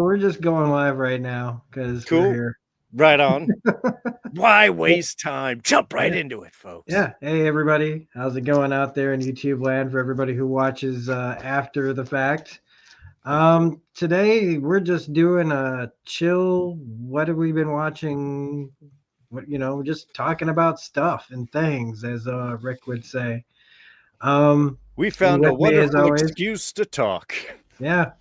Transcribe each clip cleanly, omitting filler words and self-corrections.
we're just going live right now because we're Cool. here. Right on. Why waste time? Jump right Yeah, into it, folks. yeah. Hey, everybody. How's it going out there in YouTube land for everybody who watches after the fact? Today we're just doing a chill. What have we been watching? We're just talking about stuff and things, as Rick would say. We And found a with me as wonderful always, excuse to talk. yeah.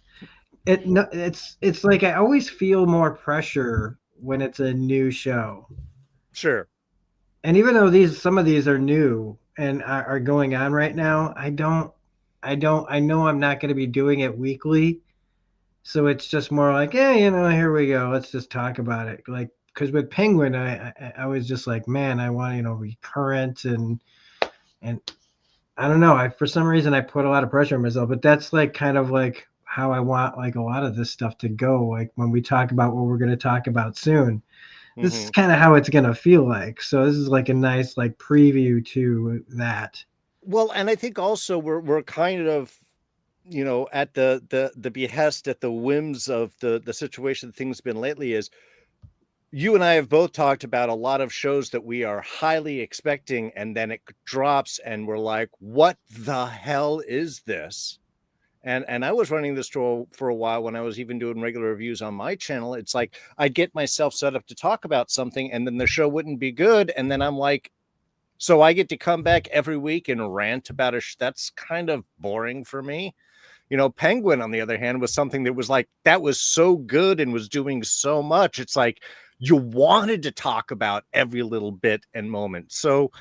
It's like I always feel more pressure when it's a new show. Sure. And even though some of these are new and are going on right now, I know I'm not going to be doing it weekly. So it's just more like, yeah, here we go. Let's just talk about it. Like, because with Penguin, I was just like, man, I want, recurrent and I don't know. For some reason I put a lot of pressure on myself, but that's like kind of like how I want like a lot of this stuff to go. Like when we talk about what we're going to talk about soon, this is Mm-hmm. kind of how it's going to feel like. So this is like a nice like preview to that. Well, and I think also we're kind of, at the behest, at the whims of the situation things been lately is you and I have both talked about a lot of shows that we are highly expecting, and then it drops, and we're like, what the hell is this? And I was running this for a while when I was even doing regular reviews on my channel. It's like I'd get myself set up to talk about something, and then the show wouldn't be good. And then I'm like, so I get to come back every week and rant about that's kind of boring for me. Penguin, on the other hand, was something that was like, that was so good and was doing so much. It's like you wanted to talk about every little bit and moment. So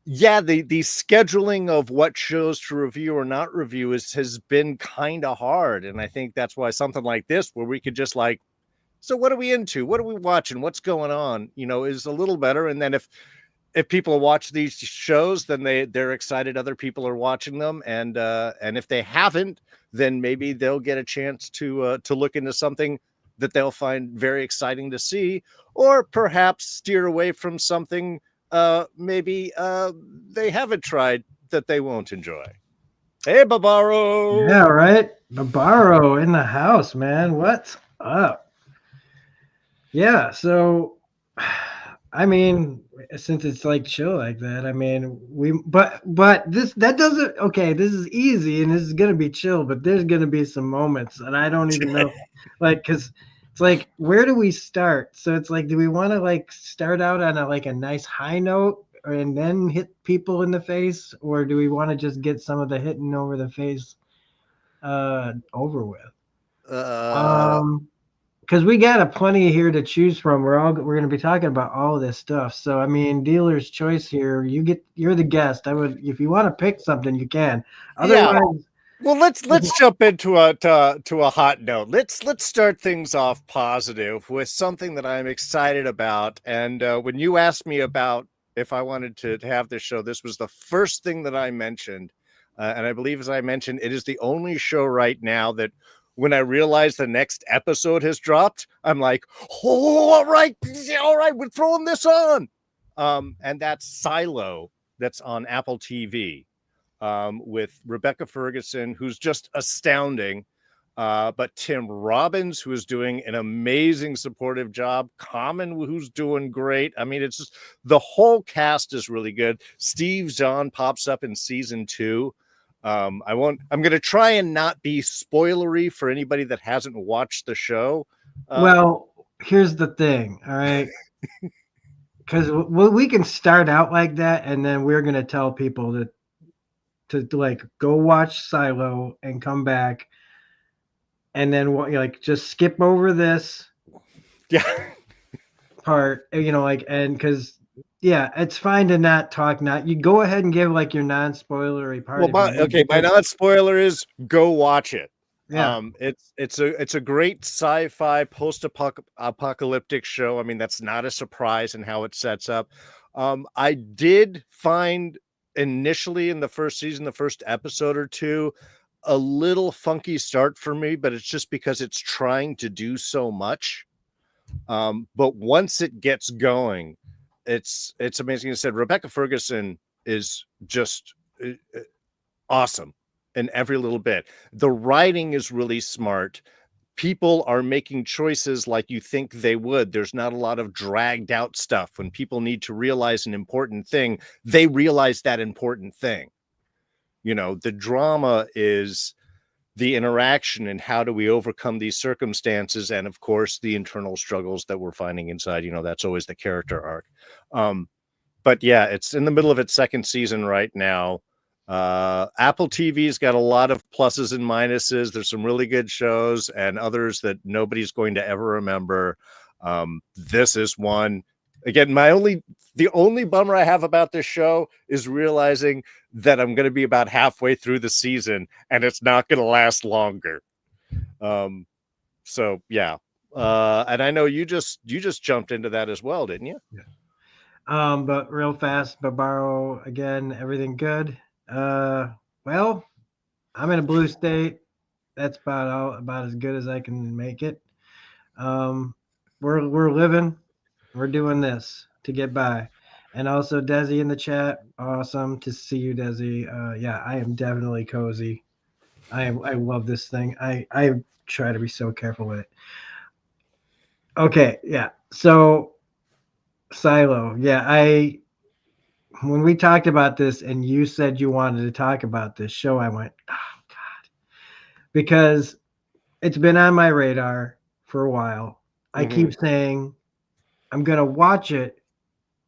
yeah, the scheduling of what shows to review or not review has been kind of hard. And I think that's why something like this, where we could just like, so what are we into? What are we watching? What's going on? Is a little better. And then if people watch these shows, then they're excited other people are watching them. And if they haven't, then maybe they'll get a chance to look into something that they'll find very exciting to see, or perhaps steer away from something maybe they haven't tried that they won't enjoy. Hey, Barbaro. Yeah, right. Barbaro in the house, man. What's up? Yeah, so I mean, since it's like chill like that, I mean, but this that doesn't okay, this is easy and this is gonna be chill, but there's gonna be some moments and I don't even know like because it's like where do we start? So it's like, do we want to like start out on a nice high note and then hit people in the face, or do we want to just get some of the hitting over the face over with? Uh, Um because we got a plenty here to choose from. We're going to be talking about all this stuff. So I mean, dealer's choice here. You're the guest. I would if you want to pick something, you can. yeah. Otherwise, Well, let's jump into a hot note. Let's start things off positive with something that I'm excited about. And when you asked me about if I wanted to have this show, this was the first thing that I mentioned. And I believe, as I mentioned, it is the only show right now that when I realize the next episode has dropped, I'm like, oh, all right, we're throwing this on. And that's Silo, that's on Apple TV. With Rebecca Ferguson, who's just astounding, but Tim Robbins, who is doing an amazing supportive job, Common, who's doing great. I mean, it's just the whole cast is really good. Steve Zahn pops up in season 2. I'm going to try and not be spoilery for anybody that hasn't watched the show. well, here's the thing. All right, because we can start out like that, and then we're going to tell people to like go watch Silo and come back, and then like just skip over this Yeah. part, like, and because yeah, it's fine to not talk. Not you go ahead and give like your non-spoilery part Well, if you want, but my that's non-spoiler is go watch it. yeah. It's a great sci-fi post-apocalyptic show. I mean, that's not a surprise in how it sets up. I did find initially in the first season, the first episode or two, a little funky start for me, but it's just because it's trying to do so much. But once it gets going, it's amazing. As I said, Rebecca Ferguson is just awesome in every little bit. The writing is really smart. people are making choices like you think they would. There's not a lot of dragged out stuff. When people need to realize an important thing, they realize that important thing. You know, the drama is the interaction and how do we overcome these circumstances, and of course the internal struggles that we're finding inside. You know, that's always the character arc. But yeah, it's in the middle of its second season right now. Apple TV's got a lot of pluses and minuses. There's some really good shows and others that nobody's going to ever remember. This is one. Again, the only bummer I have about this show is realizing that I'm going to be about halfway through the season and it's not going to last longer. So yeah. And I know you just jumped into that as well, didn't you? Yeah. But real fast, Barbaro again, everything good. Well, I'm in a blue state. That's about as good as I can make it. We're living, we're doing this to get by. And also Desi in the chat, awesome to see you, Desi. Yeah, I am definitely cozy. I love this thing. I try to be so careful with it. Okay, yeah. So Silo, yeah, when we talked about this and you said you wanted to talk about this show, I went, oh God, because it's been on my radar for a while. I keep saying I'm gonna watch it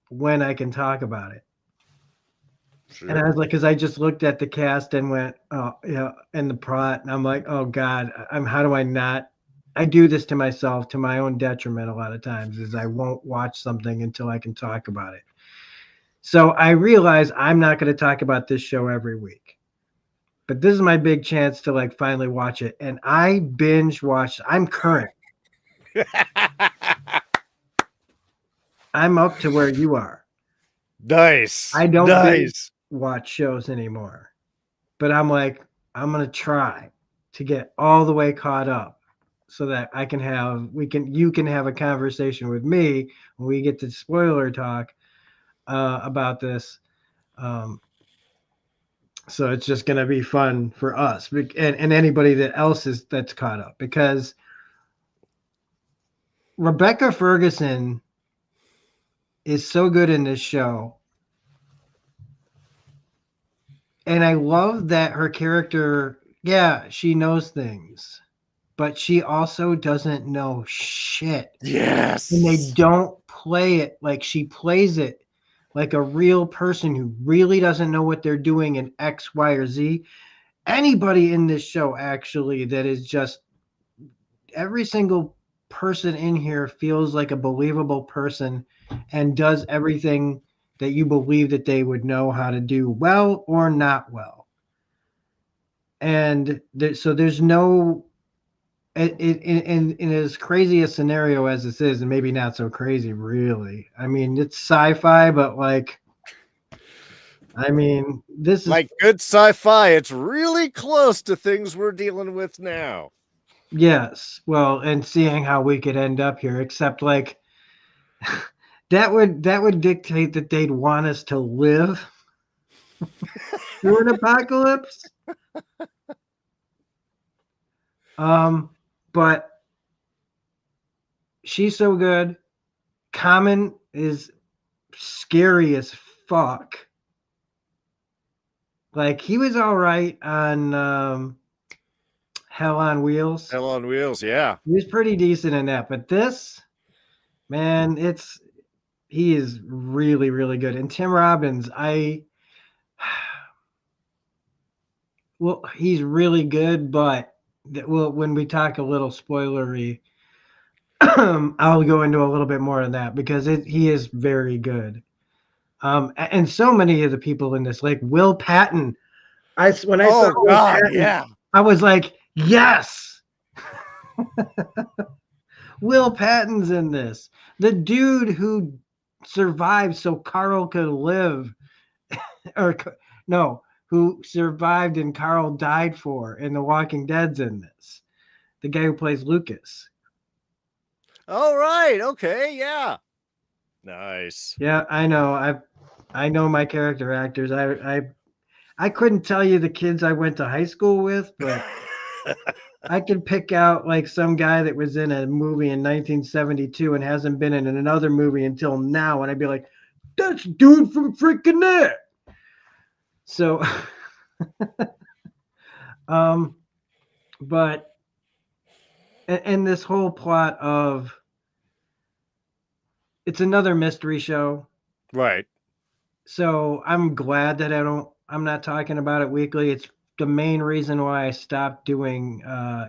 when I can talk about it. Sure. And I was like, because I just looked at the cast and went, oh yeah, and the plot, and I'm like, oh God, how do I not? I do this to myself, to my own detriment a lot of times, is I won't watch something until I can talk about it. So I realize I'm not going to talk about this show every week, but this is my big chance to like finally watch it. And I binge watched. I'm current. I'm up to where you are. Nice. I don't binge watch shows anymore, but I'm like, I'm going to try to get all the way caught up so that you can have a conversation with me when we get to spoiler talk about this. So it's just going to be fun for us and anybody that's caught up, because Rebecca Ferguson is so good in this show. And I love that her character, yeah, she knows things, but she also doesn't know shit. Yes. And they don't play it like she plays it like a real person who really doesn't know what they're doing in X, Y, or Z. Anybody in this show, actually, that is just every single person in here feels like a believable person and does everything that you believe that they would know how to do well or not well. And so there's no, in as crazy a scenario as this is, and maybe not so crazy, really. I mean, it's sci-fi, but like, I mean, this is like good sci-fi. It's really close to things we're dealing with now. Yes. Well, and seeing how we could end up here, except like that would dictate that they'd want us to live through an apocalypse. But she's so good. Common is scary as fuck. Like, he was all right on Hell on Wheels. Hell on Wheels, yeah. He was pretty decent in that. But this, man, he is really, really good. And Tim Robbins, well, he's really good, but when we talk a little spoilery, I'll go into a little bit more of that, because he is very good. And so many of the people in this, like Will Patton, when I saw Will Patton, yeah, I was like, yes. Will Patton's in this. The dude who survived so Carl could live, or no, who survived and Carl died for in The Walking Dead's in this. The guy who plays Lucas. All right. Okay. Yeah. Nice. Yeah, I know. I know my character actors. I couldn't tell you the kids I went to high school with, but I could pick out like some guy that was in a movie in 1972 and hasn't been in another movie until now, and I'd be like, "That's dude from freaking there." So, um, but and this whole plot of it's another mystery show. Right. So I'm glad that I'm not talking about it weekly. It's the main reason why I stopped doing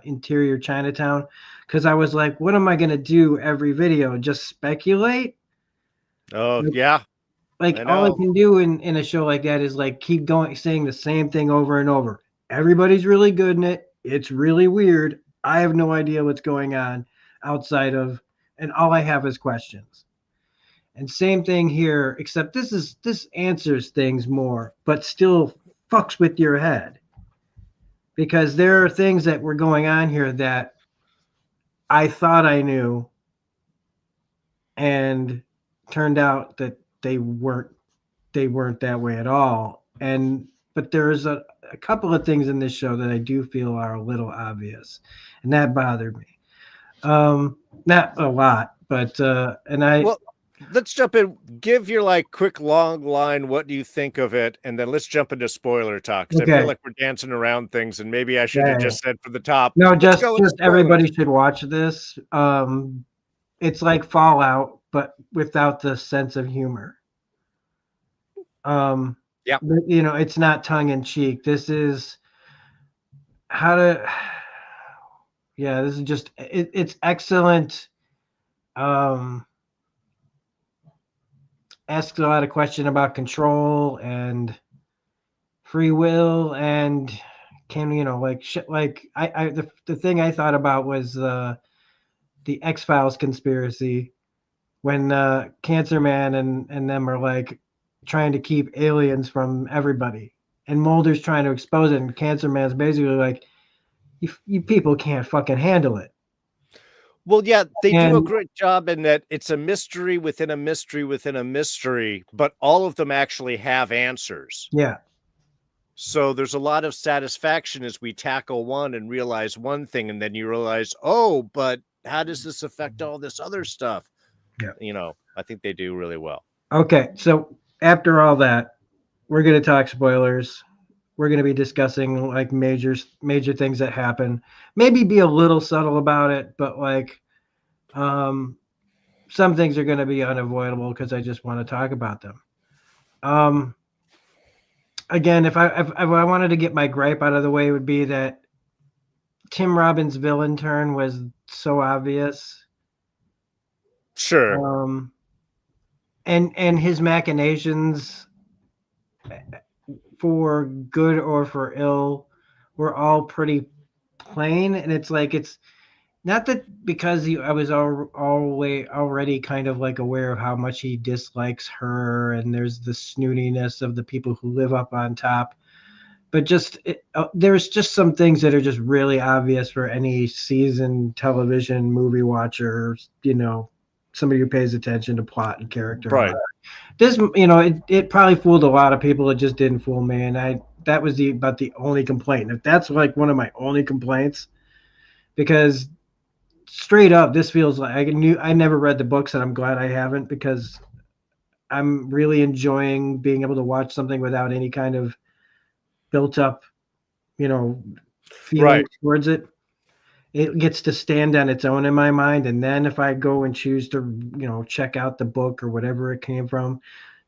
interior Chinatown, because I was like, what am I gonna do every video? Just speculate? Oh, Like yeah, like, I all I know. can do in a show like that is like keep going saying the same thing over and over. Everybody's really good in it. It's really weird. I have no idea what's going on outside of, and all I have is questions. And same thing here, except this answers things more, but still fucks with your head. Because there are things that were going on here that I thought I knew and turned out that they weren't that way at all. And but there's a couple of things in this show that I do feel are a little obvious, and that bothered me. Not a lot, but and I Well, let's jump in. Give your like quick long line. What do you think of it? And then let's jump into spoiler talk because I feel okay. like we're dancing around things, and maybe I should have Yeah. just said from the top. No, Let's just go with the just spoilers. everybody should watch this. It's like Fallout, but without the sense of humor. Um, Yeah, but, it's not tongue in cheek. This is how to. Yeah, this is just it's excellent. Um, asks a lot of question about control and free will and can like shit like the thing I thought about was the X-Files conspiracy when Cancer Man and them are like trying to keep aliens from everybody, and Mulder's trying to expose it, and Cancer Man's basically like, you people can't fucking handle it. well, yeah, they do a And great job in that it's a mystery within a mystery within a mystery, but all of them actually have answers. yeah, So there's a lot of satisfaction as we tackle one and realize one thing, and then you realize, oh, but how does this affect all this other stuff? yeah. I think they do really well. Okay, so after all that, we're going to talk spoilers. We're going to be discussing like major things that happen. Maybe be a little subtle about it, but like um some things are going to be unavoidable because I just want to talk about them. Um Again, if I wanted to get my gripe out of the way, it would be that Tim Robbins' villain turn was so obvious. Sure. Um and his machinations, for good or for ill, were all pretty plain, and it's like it's not that because I was already kind of like aware of how much he dislikes her, and there's the snootiness of the people who live up on top, but just there's just some things that are just really obvious for any seasoned television movie watcher, somebody who pays attention to plot and character and all Right. that. This, it probably fooled a lot of people. It just didn't fool me, and that was about the only complaint. If that's like one of my only complaints, because straight up, this feels like I never read the books, and I'm glad I haven't, because I'm really enjoying being able to watch something without any kind of built up, you know, feelings Right. towards it. It gets to stand on its own in my mind, and then if I go and choose to, check out the book or whatever it came from,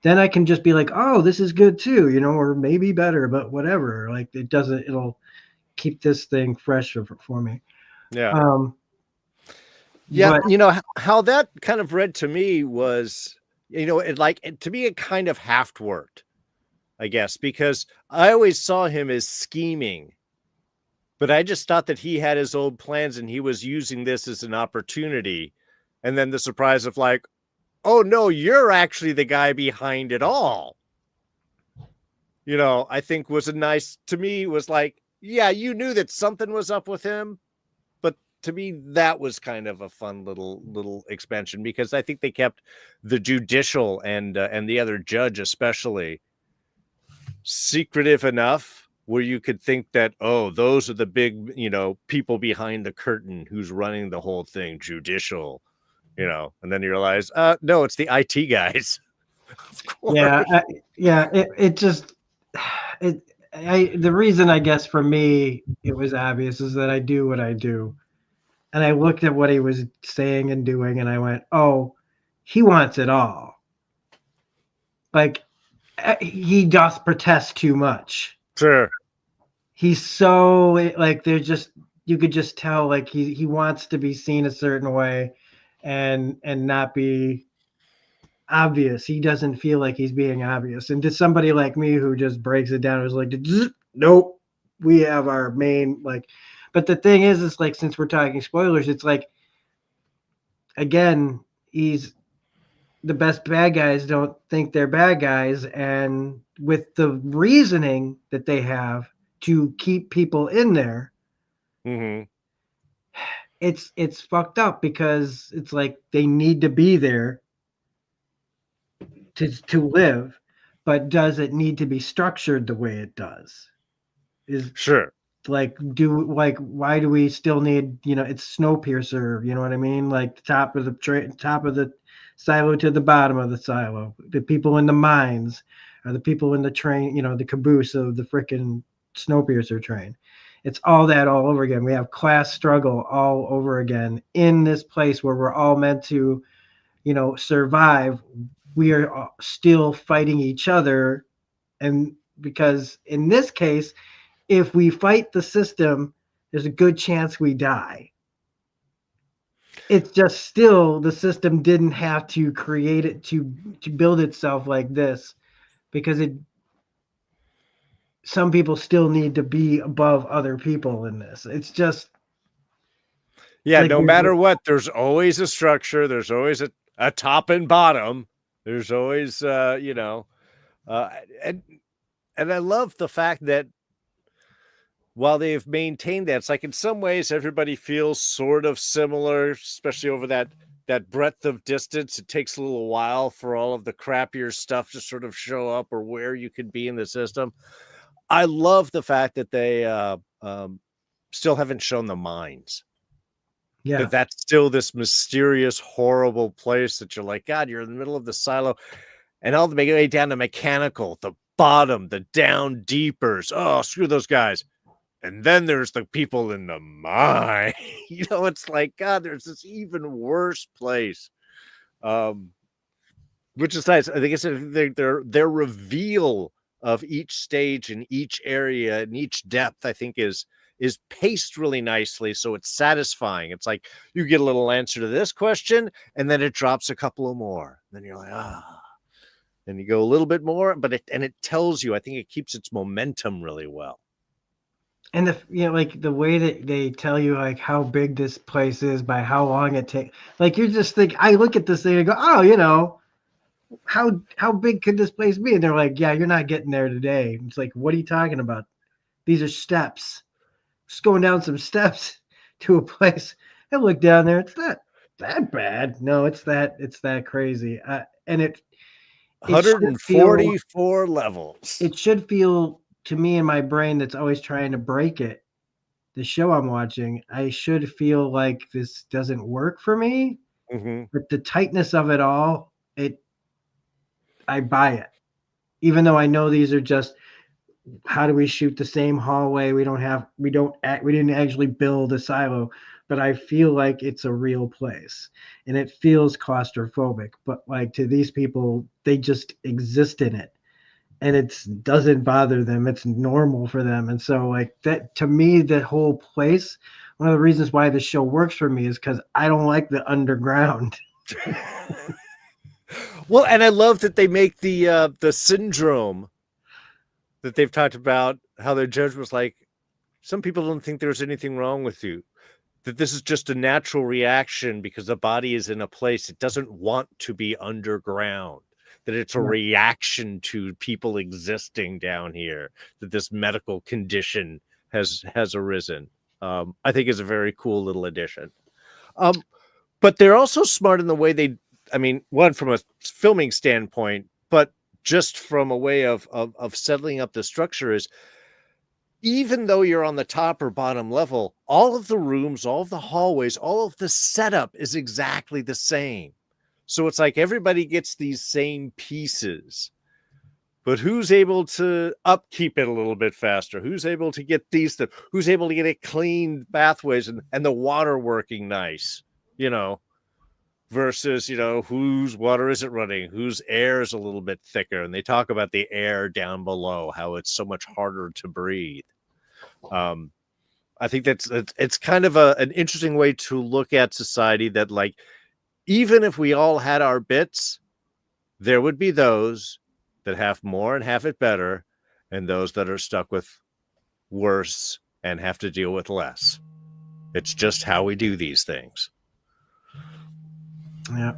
then I can just be like, oh, this is good too, or maybe better, but whatever. Like it'll keep this thing fresh for me. Yeah. Um, Yeah. but How that kind of read to me was, to me, it kind of half worked, I guess, because I always saw him as scheming, but I just thought that he had his old plans and he was using this as an opportunity. And then the surprise of like, oh no, you're actually the guy behind it all. I think was a nice to me was like, yeah, you knew that something was up with him, but to me that was kind of a fun little expansion because I think they kept the judicial and the other judge especially secretive enough where you could think that, oh, those are the big, people behind the curtain who's running the whole thing, judicial, and then you realize, no, it's the IT guys. Of Yeah, course. it just the reason I guess for me it was obvious is that I do what I do. And I looked at what he was saying and doing and I went, "Oh, he wants it all." Like he doth protest too much. Sure. He's so like there's just you could just tell like he wants to be seen a certain way and not be obvious. He doesn't feel like he's being obvious. And to somebody like me who just breaks it down, is like, nope, we have our main like. But the thing is like since we're talking spoilers, it's like again, he's the best bad guys don't think they're bad guys, and with the reasoning that they have to keep people in there, Mm-hmm. it's fucked up because it's like they need to be there to live, but does it need to be structured the way it does? Is Sure. like why do we still need it's Snowpiercer, you know what I mean, like the top of the silo to the bottom of the silo, the people in the mines are the people in the train, the caboose of the freaking Snowpiercer train. It's all that all over again. We have class struggle all over again in this place where we're all meant to survive. We are still fighting each other, and because in this case if we fight the system, there's a good chance we die. It's just still the system didn't have to create it to build itself like this because some people still need to be above other people in this. It's just Yeah, like no matter what, there's always a structure. There's always a top and bottom. There's always, and I love the fact that while they've maintained that, it's like in some ways everybody feels sort of similar, especially over that breadth of distance. It takes a little while for all of the crappier stuff to sort of show up or where you could be in the system. I love the fact that they still haven't shown the mines. yeah. That's still this mysterious, horrible place that you're like, God, you're in the middle of the silo, and all the way down to mechanical, the bottom, the down deepers. Oh, screw those guys. And then there's the people in the mine. It's like, God, there's this even worse place. Which is nice. I think it's their reveal of each stage and each area and each depth, I think is paced really nicely, so it's satisfying. It's like you get a little answer to this question, and then it drops a couple of more. Then you're like, and you go a little bit more, but it tells you. I think it keeps its momentum really well. And like the way that they tell you like how big this place is by how long it takes, like you're just think I look at this thing and go, oh, how big could this place be? And they're like, yeah, you're not getting there today. It's like, what are you talking about? These are steps. Just going down some steps to a place. I look down there. It's not that bad. No, it's that crazy. And it should feel 144 levels. it should feel to me in my brain that's always trying to break it. The show I'm watching, I should feel like this doesn't work for me. Mm-hmm. But the tightness of it all, I buy it. Even though I know these are just how do we shoot the same hallway? We didn't actually build a silo, but I feel like it's a real place and it feels claustrophobic. But like to these people, they just exist in it and it doesn't bother them. It's normal for them. And so like that to me, the whole place, one of the reasons why the show works for me is because I don't like the underground. Well, and I love that they make the syndrome that they've talked about, how their judge was like, some people don't think there's anything wrong with you, that this is just a natural reaction because the body is in a place it doesn't want to be underground, that it's a reaction to people existing down here, that this medical condition has arisen. I think is a very cool little addition. But they're also smart in the way one, from a filming standpoint, but just from a way of settling up the structure is even though you're on the top or bottom level, all of the rooms, all of the hallways, all of the setup is exactly the same. So it's like everybody gets these same pieces, but who's able to upkeep it a little bit faster? Who's able to get these stuff? Who's able to get it clean pathways and the water working nice, you know, versus, you know, whose water isn't running, whose air is a little bit thicker. And they talk about the air down below, how it's so much harder to breathe. I think it's kind of an interesting way to look at society, that like, even if we all had our bits, there would be those that have more and have it better, and those that are stuck with worse and have to deal with less. It's just how we do these things. Yeah.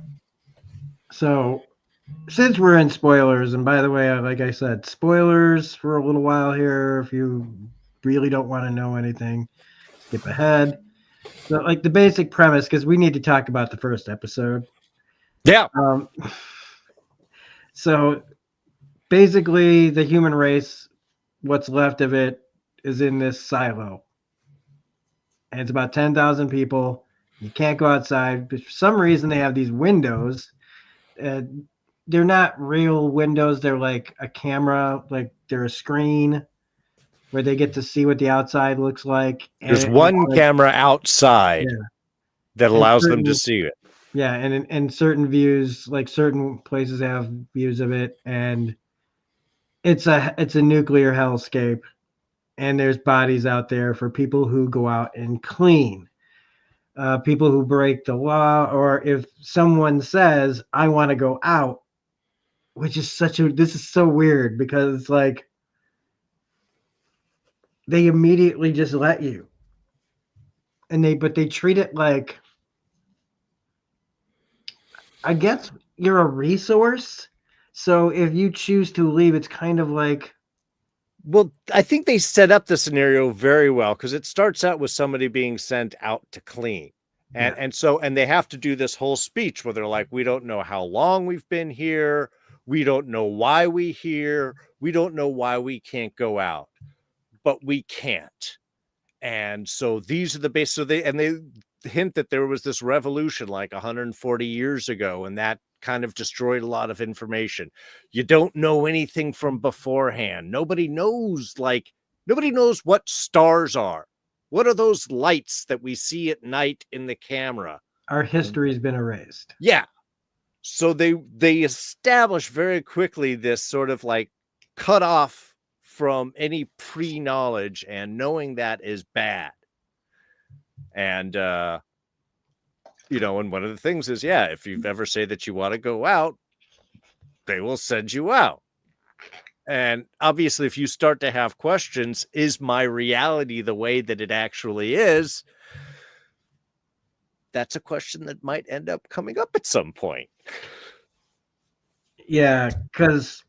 So, since we're in spoilers, and by the way, like I said, spoilers for a little while here. If you really don't want to know anything, skip ahead. So, like the basic premise, because we need to talk about the first episode. Yeah. So, basically, the human race, what's left of it, is in this silo. And it's about 10,000 people. You can't go outside. But for some reason, they have these windows. They're not real windows. They're like a camera, like they're a screen where they get to see what the outside looks like. And there's one camera outside that allows them to see it. Yeah, and in certain views, like certain places have views of it, and it's a nuclear hellscape, and there's bodies out there for people who go out and clean, people who break the law, or if someone says, "I want to go out," which is this is so weird because it's like they immediately just let you, but they treat it like, I guess you're a resource. So if you choose to leave, it's kind of like, well, I think they set up the scenario very well, because it starts out with somebody being sent out to clean. And they have to do this whole speech where they're like, we don't know how long we've been here. We don't know why we here. We don't know why we can't go out, but we can't. And so these are the base. So they hint that there was this revolution like 140 years ago, and that kind of destroyed a lot of information. You don't know anything from beforehand. Nobody knows what stars are. What are those lights that we see at night in the camera? Our history's been erased. Yeah. So they establish very quickly this sort of like cut off from any pre-knowledge, and knowing that is bad. And and one of the things is, if you ever say that you want to go out, they will send you out. And obviously, if you start to have questions, is my reality the way that it actually is? That's a question that might end up coming up at some point. Yeah, because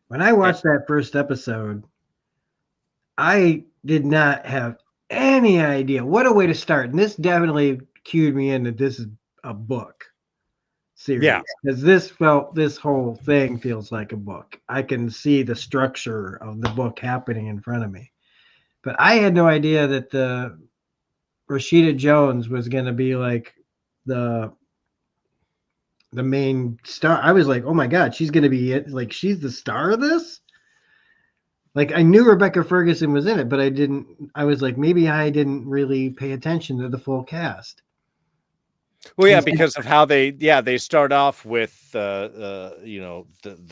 when I watched that first episode, I did not have any idea. What a way to start. And this definitely cued me in that this is a book series. Yeah. Because this whole thing feels like a book. I can see the structure of the book happening in front of me. But I had no idea that the Rashida Jones was going to be like the main star. I was like, oh my God, she's going to be it. Like, she's the star of this? Like, I knew Rebecca Ferguson was in it, but I was like, maybe I didn't really pay attention to the full cast. Well, yeah, because of how they start off with, the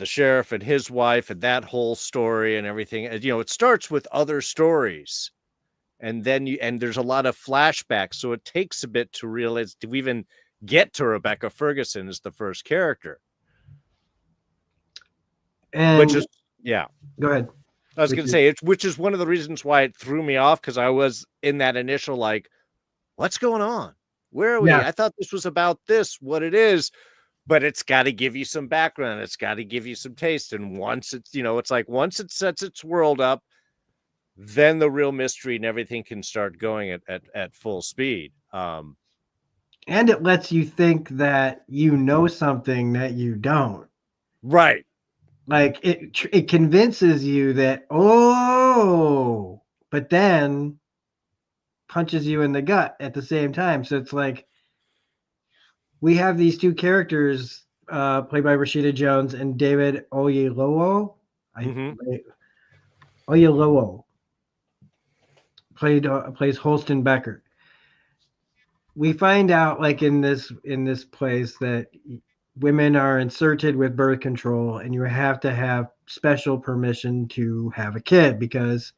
sheriff and his wife and that whole story and everything. It starts with other stories, and then there's a lot of flashbacks. So it takes a bit to realize, to even get to Rebecca Ferguson as the first character. And which is, go ahead. I was going to say, which is one of the reasons why it threw me off, because I was in that initial, like, what's going on? Where are we? I thought this was about what it is, but it's got to give you some background. It's got to give you some taste. And once it's, it's like, once it sets its world up, then the real mystery and everything can start going at full speed. And it lets you think that you know something that you don't. Right. Like it convinces you that, oh, but then punches you in the gut at the same time. So it's like we have these two characters played by Rashida Jones and David Oyelowo. I Mm-hmm. Oyelowo plays Holston Becker. We find out like in this place that women are inserted with birth control and you have to have special permission to have a kid because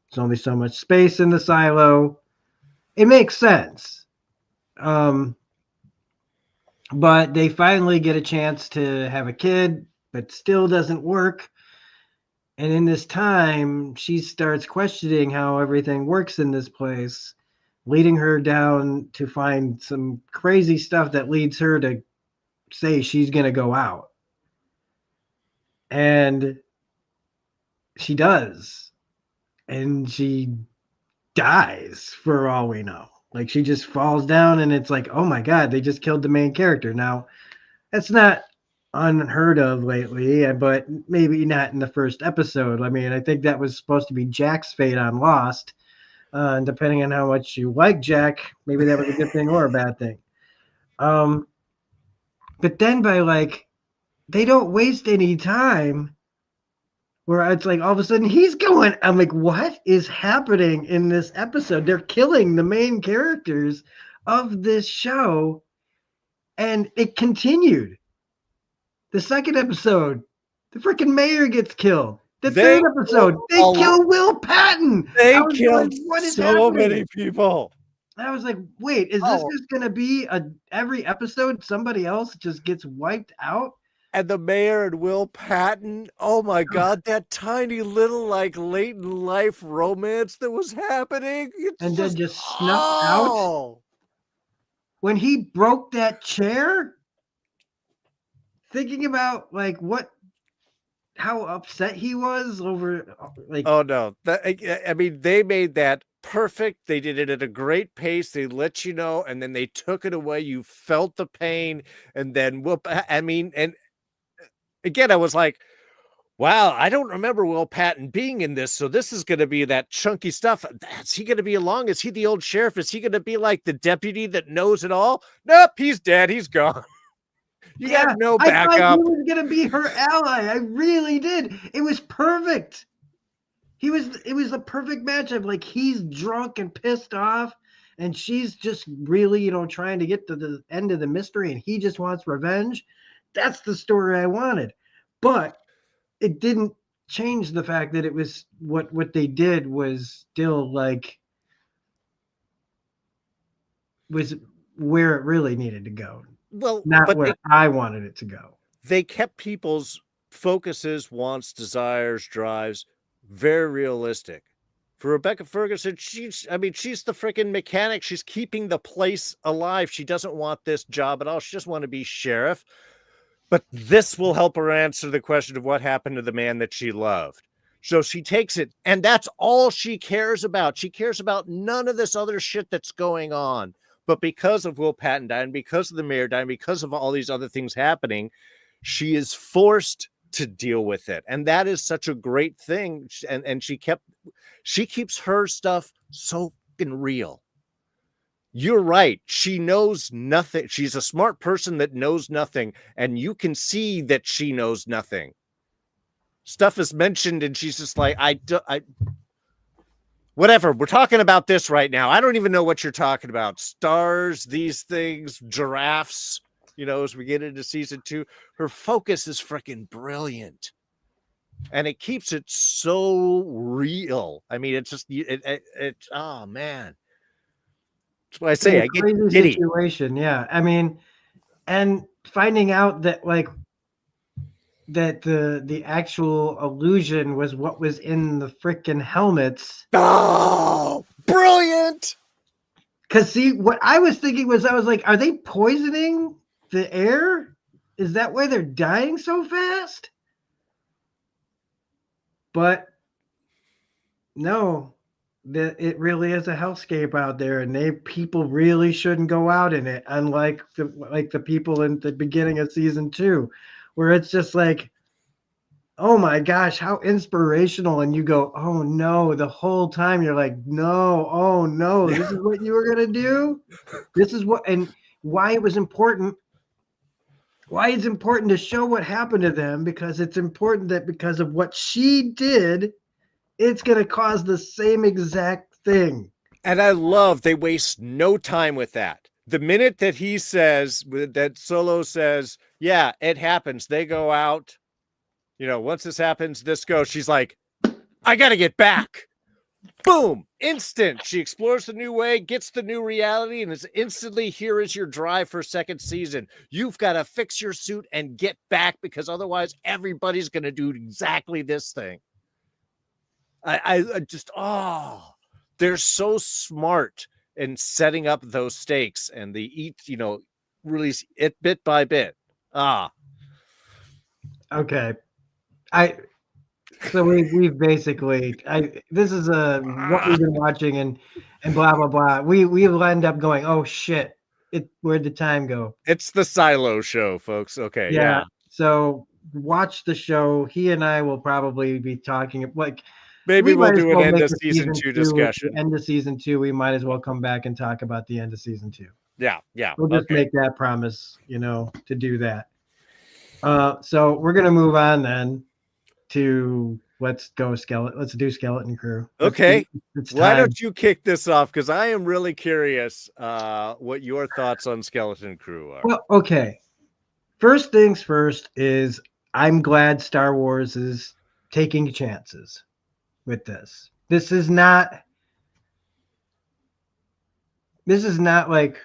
there's only so much space in the silo. It makes sense. Um, but they finally get a chance to have a kid, but still doesn't work. And in this time, she starts questioning how everything works in this place, leading her down to find some crazy stuff that leads her to say she's going to go out. And she does. And she dies for all we know. Like she just falls down and it's like, oh my God, they just killed the main character. Now, that's not unheard of lately, but maybe not in the first episode. I mean, I think that was supposed to be Jack's fate on Lost. And depending on how much you like Jack, maybe that was a good thing or a bad thing. Um, but then by like, they don't waste any time where it's like all of a sudden he's going. I'm like, what is happening in this episode? They're killing the main characters of this show, and it continued. The second episode, the freaking mayor gets killed. The third They killed episode, they kill Will Patton. I they was killed like, what is so happening? many people. I was like, wait, is this Oh, just gonna be a every episode somebody else just gets wiped out? and the mayor and Will Patton. Oh my God, that tiny little like late in life romance that was happening. It's And then just just snuffed out when he broke that chair, thinking about like what how upset he was over like oh no. I mean, they made that perfect. They did it at a great pace. They let you know, and then they took it away. You felt the pain, and then I mean, and again, I was like, wow, I don't remember Will Patton being in this, so this is going to be that chunky stuff. Is he going to be along? Is he the old sheriff? Is he going to be like the deputy that knows it all? Nope, he's dead. He's gone. You got yeah, no I thought he backup. was gonna be her ally. I really did. It was perfect. It was the perfect matchup. Like he's drunk and pissed off, and she's just really, trying to get to the end of the mystery, and he just wants revenge. That's the story I wanted. But it didn't change the fact that it was what they did was still like was where it really needed to go, Well, not but where I wanted it to go. they kept people's focuses, wants, desires, drives very realistic. For Rebecca Ferguson, I mean, she's the freaking mechanic. She's keeping the place alive. She doesn't want this job at all. She just want to be sheriff. But this will help her answer the question of what happened to the man that she loved. So she takes it, and that's all she cares about. She cares about none of this other shit that's going on. But because of Will Patton dying, because of the mayor dying, because of all these other things happening, she is forced to deal with it. And that is such a great thing. And she keeps her stuff so fucking real. You're right. She knows nothing. She's a smart person that knows nothing. And you can see that she knows nothing. Stuff is mentioned and she's just like, whatever. We're talking about this right now. I don't even know what you're talking about. Stars, these things, giraffes, as we get into season 2, her focus is freaking brilliant. And it keeps it so real. I mean, it's just, oh man. That's what I say. I get Crazy giddy. situation, yeah. I mean, and finding out that like that the actual illusion was what was in the freaking helmets. Oh, brilliant. Because see, what I was thinking was I was like, are they poisoning the air? Is that why they're dying so fast? But no, that it really is a hellscape out there, and people really shouldn't go out in it. Unlike the people in the beginning of season 2, where it's just like oh my gosh, how inspirational. And you go, oh no, the whole time you're like, no, oh no, Yeah. this is what you were going to do. This is what, and why it was important. Why it's important to show what happened to them, because it's important that because of what she did, it's going to cause the same exact thing. And I love they waste no time with that. The minute that he says, that Solo says, yeah, it happens, they go out, once this happens, this goes, she's like, I got to get back. Boom, instant. She explores the new way, gets the new reality, and it's instantly, here is your drive for second season. You've got to fix your suit and get back, because otherwise everybody's going to do exactly this thing. I just, they're so smart in setting up those stakes, and they eat, release it bit by bit. Okay. So we've basically, this is what we've been watching, and blah blah blah. We'll end up going, oh shit, where'd the time go? It's the Silo show, folks. Okay, Yeah. yeah. So watch the show. He and I will probably be talking like Maybe we we'll might as do an well end make of a season season 2 two. At the discussion. end of season 2, we might as well come back and talk about the end of season 2. Yeah. We'll just Okay. make that promise, to do that. So we're gonna move on then to let's do Skeleton Crew. Okay. It's Why time. don't you kick this off? Because I am really curious what your thoughts on Skeleton Crew are. Well, okay. First things first is I'm glad Star Wars is taking chances with this. This is not like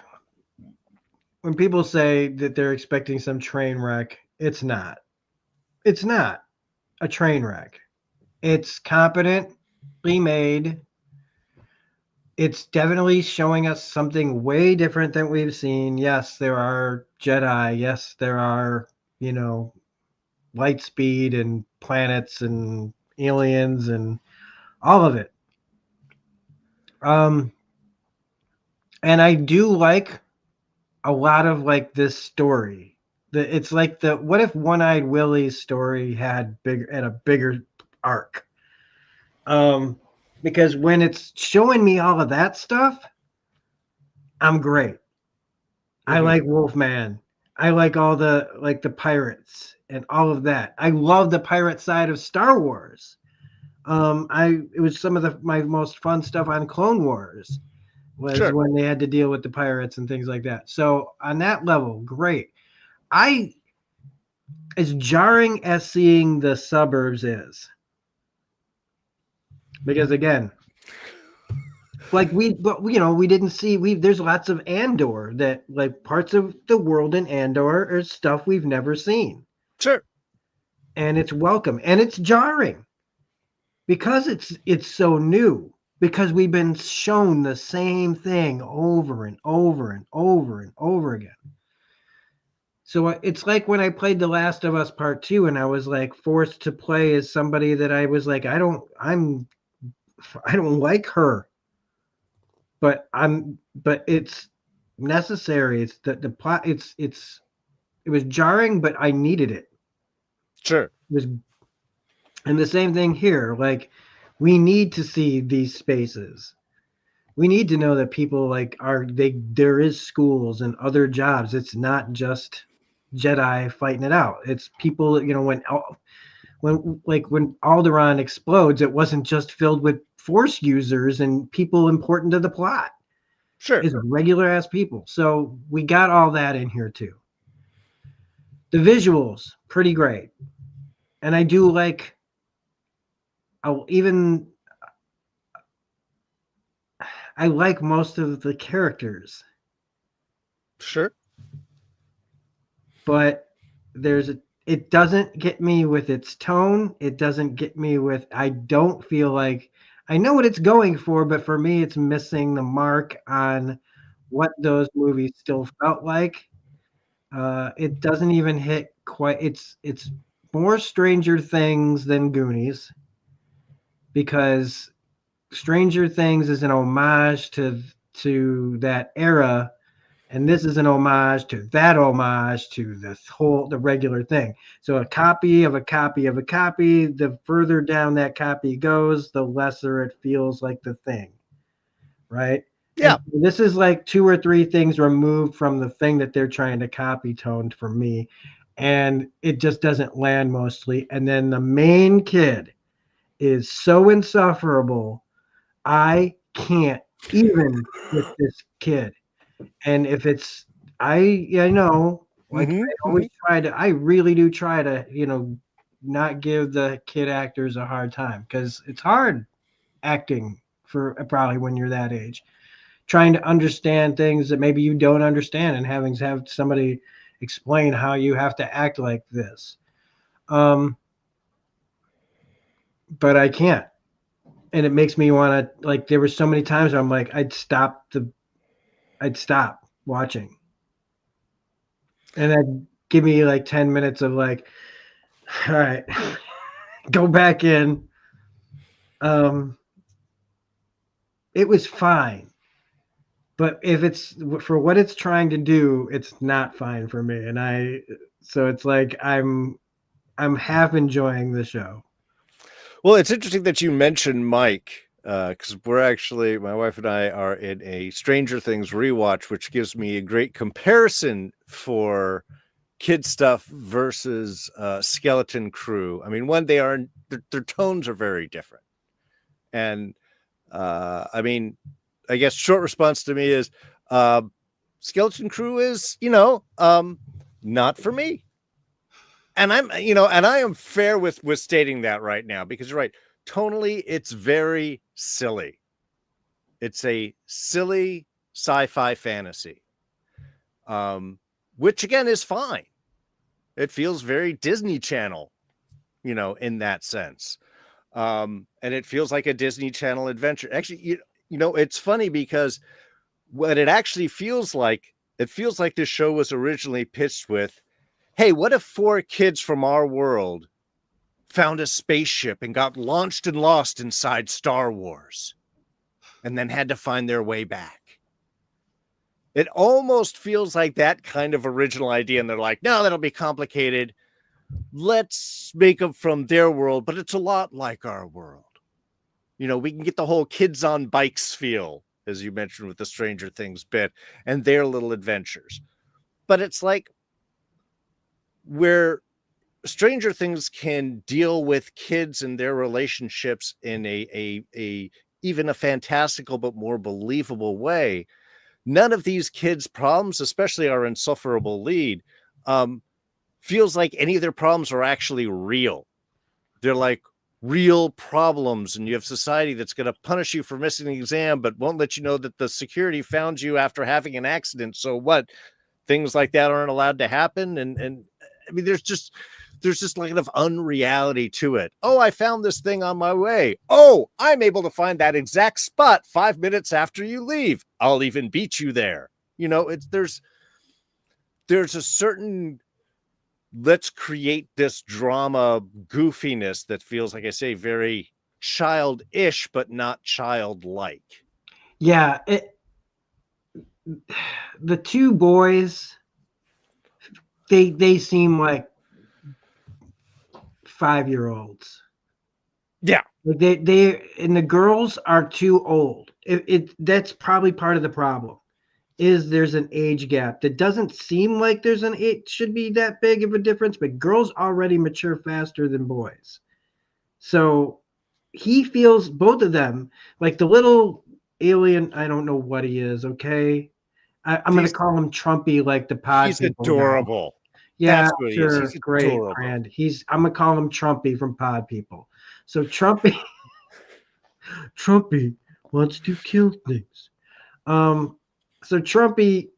when people say that they're expecting some train wreck. It's not. It's not a train wreck. It's competently made. It's definitely showing us something way different than we've seen. Yes, there are Jedi. Yes, there are, light speed and planets and aliens and all of it. Um, and I do like a lot of like this story. It's like the what if One-Eyed Willie's story had a bigger arc. Because when it's showing me all of that stuff, I'm great. I Mm-hmm. like Wolfman. I like all the pirates and all of that. I love the pirate side of Star Wars. It was some of my most fun stuff on Clone Wars was Sure. when they had to deal with the pirates and things like that. So on that level, great. I As jarring as seeing the suburbs is, because again, we didn't see there's lots of Andor that like parts of the world in Andor are stuff we've never seen. Sure. And it's welcome and it's jarring because it's so new, because we've been shown the same thing over and over and over and over again. So it's like when I played The Last of Us Part 2 and I was like forced to play as somebody that I was like I don't like her, but it's necessary. It's the plot. It was jarring, but I needed it. Sure. It was, and the same thing here. Like, we need to see these spaces. We need to know that people there is schools and other jobs. It's not just Jedi fighting it out. It's people. When Alderaan explodes, it wasn't just filled with Force users and people important to the plot. Sure. Is regular ass people. So we got all that in here too. The visuals, pretty great. And I do like even I like most of the characters, Sure. but it doesn't get me with its tone. It doesn't get me with I don't feel like I know what it's going for, but for me it's missing the mark on what those movies still felt like. It doesn't even hit quite. It's more Stranger Things than Goonies, because Stranger Things is an homage to that era, And this is an homage to that homage to the regular thing. So a copy of a copy of a copy, the further down that copy goes, the lesser it feels like the thing, right? And Yeah. this is like two or three things removed from the thing that they're trying to copy toned for me. And it just doesn't land mostly. And then the main kid is so insufferable. I can't even with this kid. And if it's, I know, like Hmm. I Hmm. always try to, I really do try to, not give the kid actors a hard time because it's hard acting for probably when you're that age, trying to understand things that maybe you don't understand and having to have somebody explain how you have to act like this. Um, but I can't. And it makes me want to, like, there were so many times where I'm like, I'd stop watching and I'd give me like 10 minutes of like, all right, go back in. Um, it was fine, but if it's for what it's trying to do, it's not fine for me. So it's like I'm half enjoying the show. Well, it's interesting that you mentioned Mike, because we're actually, my wife and I are in a Stranger Things rewatch, which gives me a great comparison for kid stuff versus Skeleton Crew. I mean, one, their tones are very different. And I mean, I guess short response to me is uh, Skeleton Crew is, not for me. And I am fair with stating that right now because you're right. Tonally, it's very silly. It's a silly sci-fi fantasy, which again is fine. It feels very Disney Channel, in that sense. And it feels like a Disney Channel adventure. Actually, it's funny because what it feels like this show was originally pitched with, hey, what if four kids from our world found a spaceship and got launched and lost inside Star Wars and then had to find their way back? It almost feels like that kind of original idea. And they're like, no, that'll be complicated. Let's make them from their world, but it's a lot like our world. We can get the whole kids on bikes feel, as you mentioned with the Stranger Things bit, and their little adventures. But it's like where Stranger Things can deal with kids and their relationships in a even a fantastical but more believable way. None of these kids' problems, especially our insufferable lead, feels like any of their problems are actually real. They're like real problems, and you have society that's going to punish you for missing an exam, but won't let you know that the security found you after having an accident. So what? Things like that aren't allowed to happen, and I mean, there's just like of unreality to it. Oh, I found this thing on my way. Oh, I'm able to find that exact spot 5 minutes after you leave. I'll even beat you there. There's a certain, let's create this drama goofiness that feels, like I say, very childish, but not childlike. Yeah, the two boys, they seem like 5-year-olds. Yeah. Like they and the girls are too old. That's probably part of the problem. Is there's an age gap that doesn't seem like it should be that big of a difference, but girls already mature faster than boys. So he feels both of them like the little alien. I don't know what he is. Okay, I'm gonna He's call him Trumpy, like the pod he's people now. adorable. Yeah, That's what he is. sure, He's great, adorable. friend. I'm gonna call him Trumpy from Pod People. So Trumpy, Trumpy wants to kill things. Um, so Trumpy,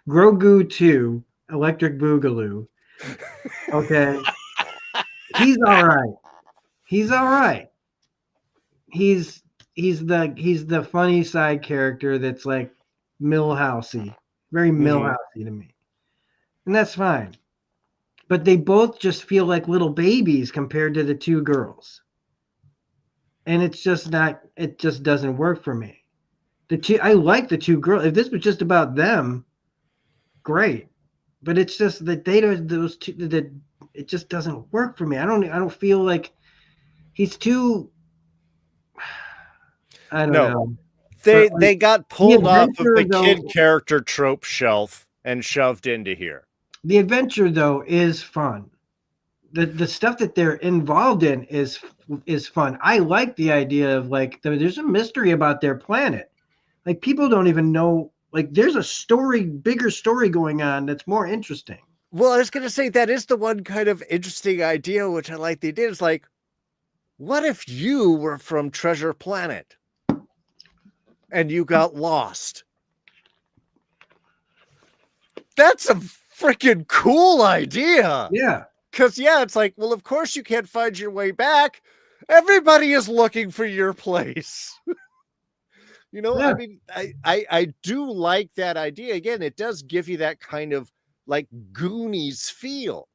Grogu 2, Electric Boogaloo. Okay, he's all right. He's all right. He's he's the funny side character that's like Millhousey, very Mhm. Millhousey to me, and that's fine. But they both just feel like little babies compared to the two girls, and it's just not. It just doesn't work for me. I like the two girls. If this was just about them, great. But it's just that they don't those two that it just doesn't work for me. I don't feel like he's too I don't No, know. But like they got the pulled off of adventure the kid though character trope shelf and shoved into here. the adventure though is fun. The stuff that they're involved in is fun. I like the idea of like there's a mystery about their planet. Like people don't even know like there's a bigger story going on that's more interesting. Well, I was going to say that is the one kind of interesting idea, which I like. They did is like, what if you were from Treasure Planet and you got lost? That's a freaking cool idea. Yeah. Because, yeah, it's like, well, of course you can't find your way back. Everybody is looking for your place. Yeah. I mean, I do like that idea. Again, it does give you that kind of like Goonies feel.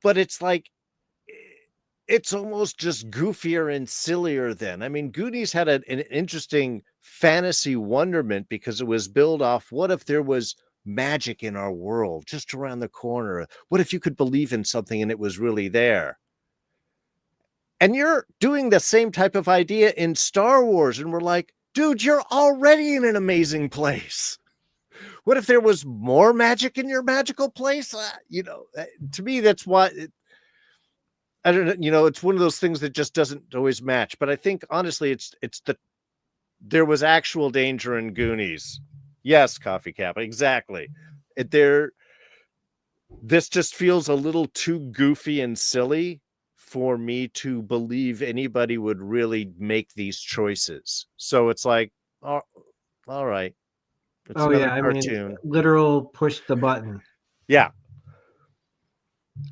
But it's like, it's almost just goofier and sillier then. I mean, Goonies had an interesting fantasy wonderment because it was built off what if there was magic in our world just around the corner? What if you could believe in something and it was really there? And you're doing the same type of idea in Star Wars. And we're like, dude, you're already in an amazing place. What if there was more magic in your magical place? To me, that's why I don't know, it's one of those things that just doesn't always match. But I think honestly, there was actual danger in Goonies. Yes, Coffee Cap, exactly. This just feels a little too goofy and silly for me to believe anybody would really make these choices. So it's like, oh, all right, it's Oh another yeah. I mean, cartoon. literal push the button. Yeah.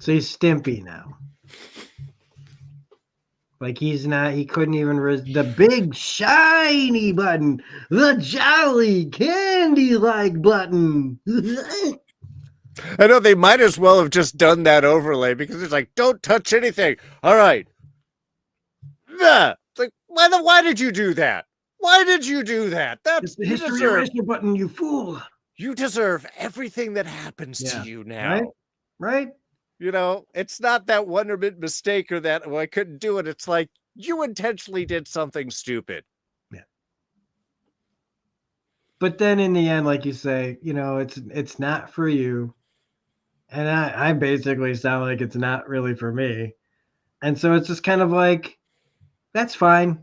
So he's Stimpy now. Like he's not. He couldn't even the big shiny button, the jolly candy like button. I know they might as well have just done that overlay because it's like, don't touch anything. All right. It's like, why did you do that? Why did you do that? It's the history eraser button, you fool. You deserve everything that happens to you now. Right? It's not that wonderment mistake or that, I couldn't do it. It's like you intentionally did something stupid. Yeah. But then in the end, like you say, it's not for you. And I basically sound like it's not really for me. And so it's just kind of like, that's fine.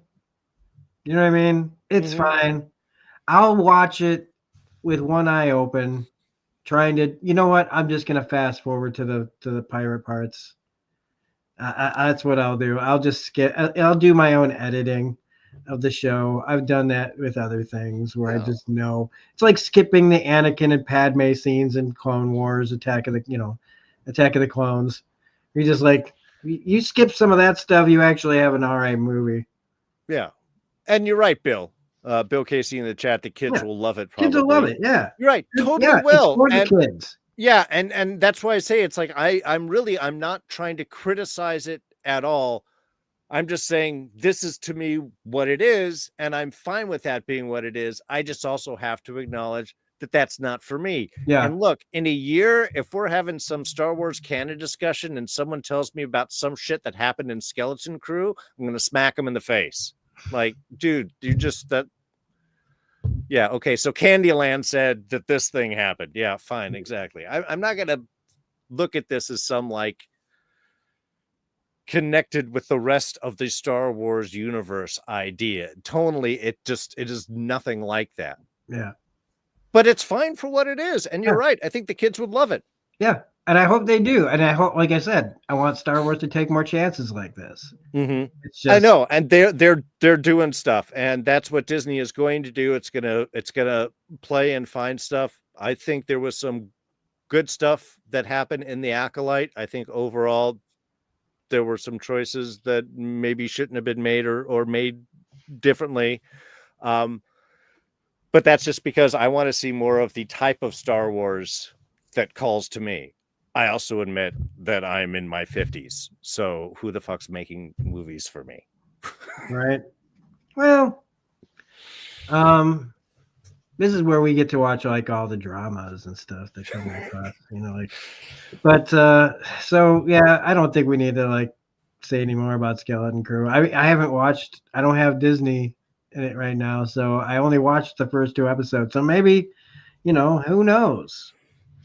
You know what I mean? It's fine. I'll watch it with one eye open, trying to. You know what? I'm just gonna fast forward to the pirate parts. That's what I'll do. I'll just skip. I'll do my own editing of the show. I've done that with other things where I just know it's like skipping the Anakin and Padme scenes in Clone Wars, Attack of the Clones. You just like you skip some of that stuff, you actually have an all right movie. Yeah, and you're right, Bill. Bill Casey in the chat. The kids will love it. Probably. Kids will love it. Yeah, you're right. Totally will. It's for the kids. Yeah, and that's why I say it's like I'm not trying to criticize it at all. I'm just saying this is to me what it is, and I'm fine with that being what it is. I just also have to acknowledge that that's not for me. Yeah. And look, in a year, if we're having some Star Wars canon discussion and someone tells me about some shit that happened in Skeleton Crew, I'm going to smack them in the face. Like, dude, yeah, okay, so Candyland said that this thing happened. Yeah, fine, exactly. I'm not going to look at this as some, like, connected with the rest of the Star Wars universe idea. Tonally, it is nothing like that. Yeah. But it's fine for what it is. And you're right. I think the kids would love it. Yeah. And I hope they do. And I hope, like I said, I want Star Wars to take more chances like this. Mm-hmm. I know, and they're doing stuff, and that's what Disney is going to do. It's gonna play and find stuff. I think there was some good stuff that happened in the Acolyte. I think overall there were some choices that maybe shouldn't have been made or made differently. But that's just because I want to see more of the type of Star Wars that calls to me. I also admit that I'm in my 50s. So who the fuck's making movies for me? Right. Well, Um, this is where we get to watch like all the dramas and stuff that come across, like. But so yeah, I don't think we need to like say any more about Skeleton Crew. I haven't watched. I don't have Disney in it right now, so I only watched the first two episodes. So maybe, who knows?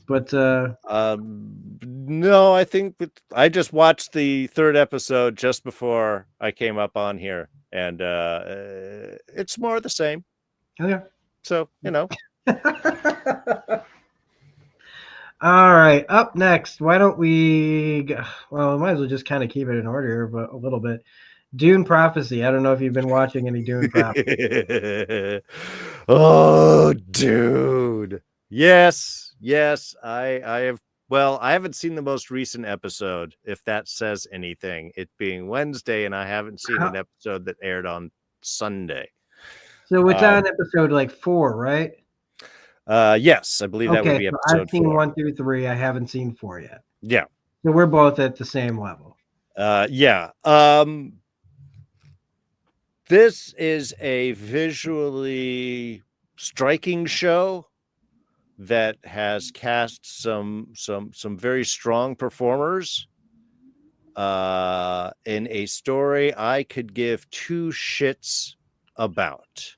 But No, I think I just watched the third episode just before I came up on here, and it's more of the same. okay. So, All right, up next, why don't we? Well, we might as well just kind of keep it in order here, but a little bit. Dune Prophecy. I don't know if you've been watching any Dune Prophecy. Oh, dude. Yes, I have. Well, I haven't seen the most recent episode, if that says anything. It being Wednesday, and I haven't seen an episode that aired on Sunday. So it's on episode like 4, right? Yes, I believe that would Okay, be so episode I've seen 4. 1 through 3. I haven't seen 4 yet. Yeah. So we're both at the same level. Yeah. This is a visually striking show that has cast some very strong performers in a story I could give two shits about.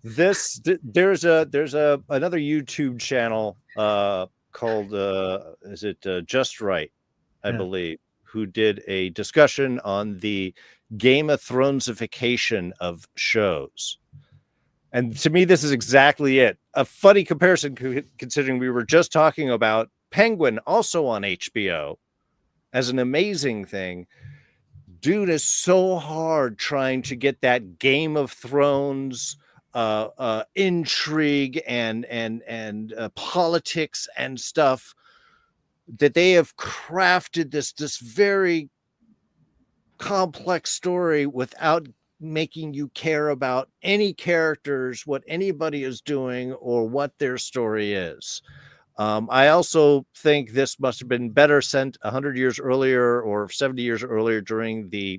There's another YouTube channel called is it Just Right, I believe, who did a discussion on the Game of Thronesification of shows. And to me, this is exactly it. A funny comparison, considering we were just talking about Penguin, also on HBO, as an amazing thing. Dune is so hard trying to get that Game of Thrones intrigue and politics and stuff, that they have crafted this very complex story without making you care about any characters, what anybody is doing, or what their story is. I also think this must have been better sent 100 years earlier or 70 years earlier during the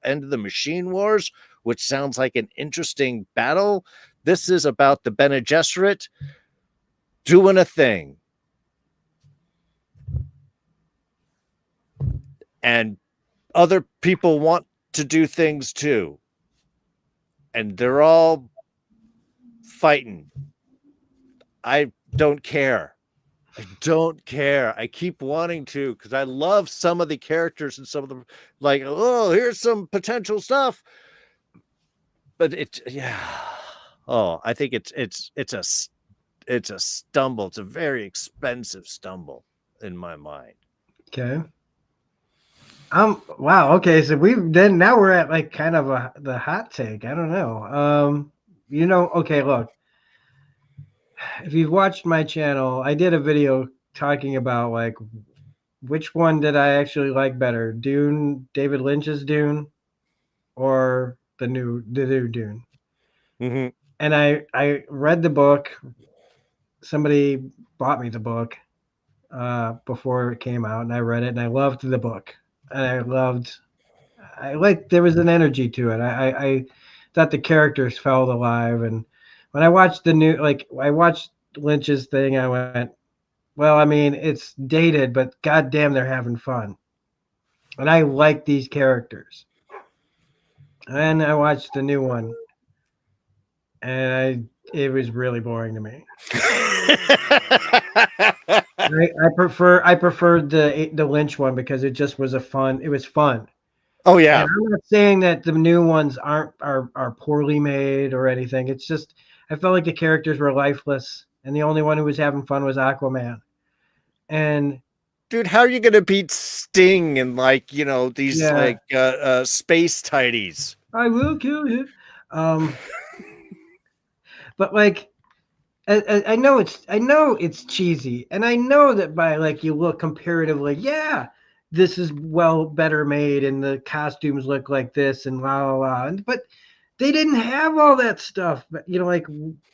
end of the Machine Wars, which sounds like an interesting battle. This is about the Bene Gesserit doing a thing. And other people want to do things too. And they're all fighting. I don't care. I don't care. I keep wanting to, because I love some of the characters and some of them, like, oh, here's some potential stuff. But I think it's a stumble. It's a very expensive stumble in my mind. Okay. Wow. Okay. So now we're at like kind of the hot take. I don't know. Okay, look. If you've watched my channel, I did a video talking about like which one did I actually like better, David Lynch's Dune, or the new Dune. Mm-hmm. And I read the book. Somebody bought me the book before it came out, and I read it, and I loved the book. And I liked there was an energy to it. I thought the characters felt alive, and when I watched I watched Lynch's thing, I went, well, I mean, it's dated, but goddamn, they're having fun, and I like these characters. And I watched the new one, and it was really boring to me. I preferred the Lynch one because it just was it was fun. Oh yeah. And I'm not saying that the new ones are poorly made or anything. It's just I felt like the characters were lifeless, and the only one who was having fun was Aquaman. And dude, how are you gonna beat Sting and these space tidies? I will kill you. But like I know it's cheesy, and I know that by like you look comparatively, yeah, this is better made, and the costumes look like this, and la la la. But they didn't have all that stuff. But like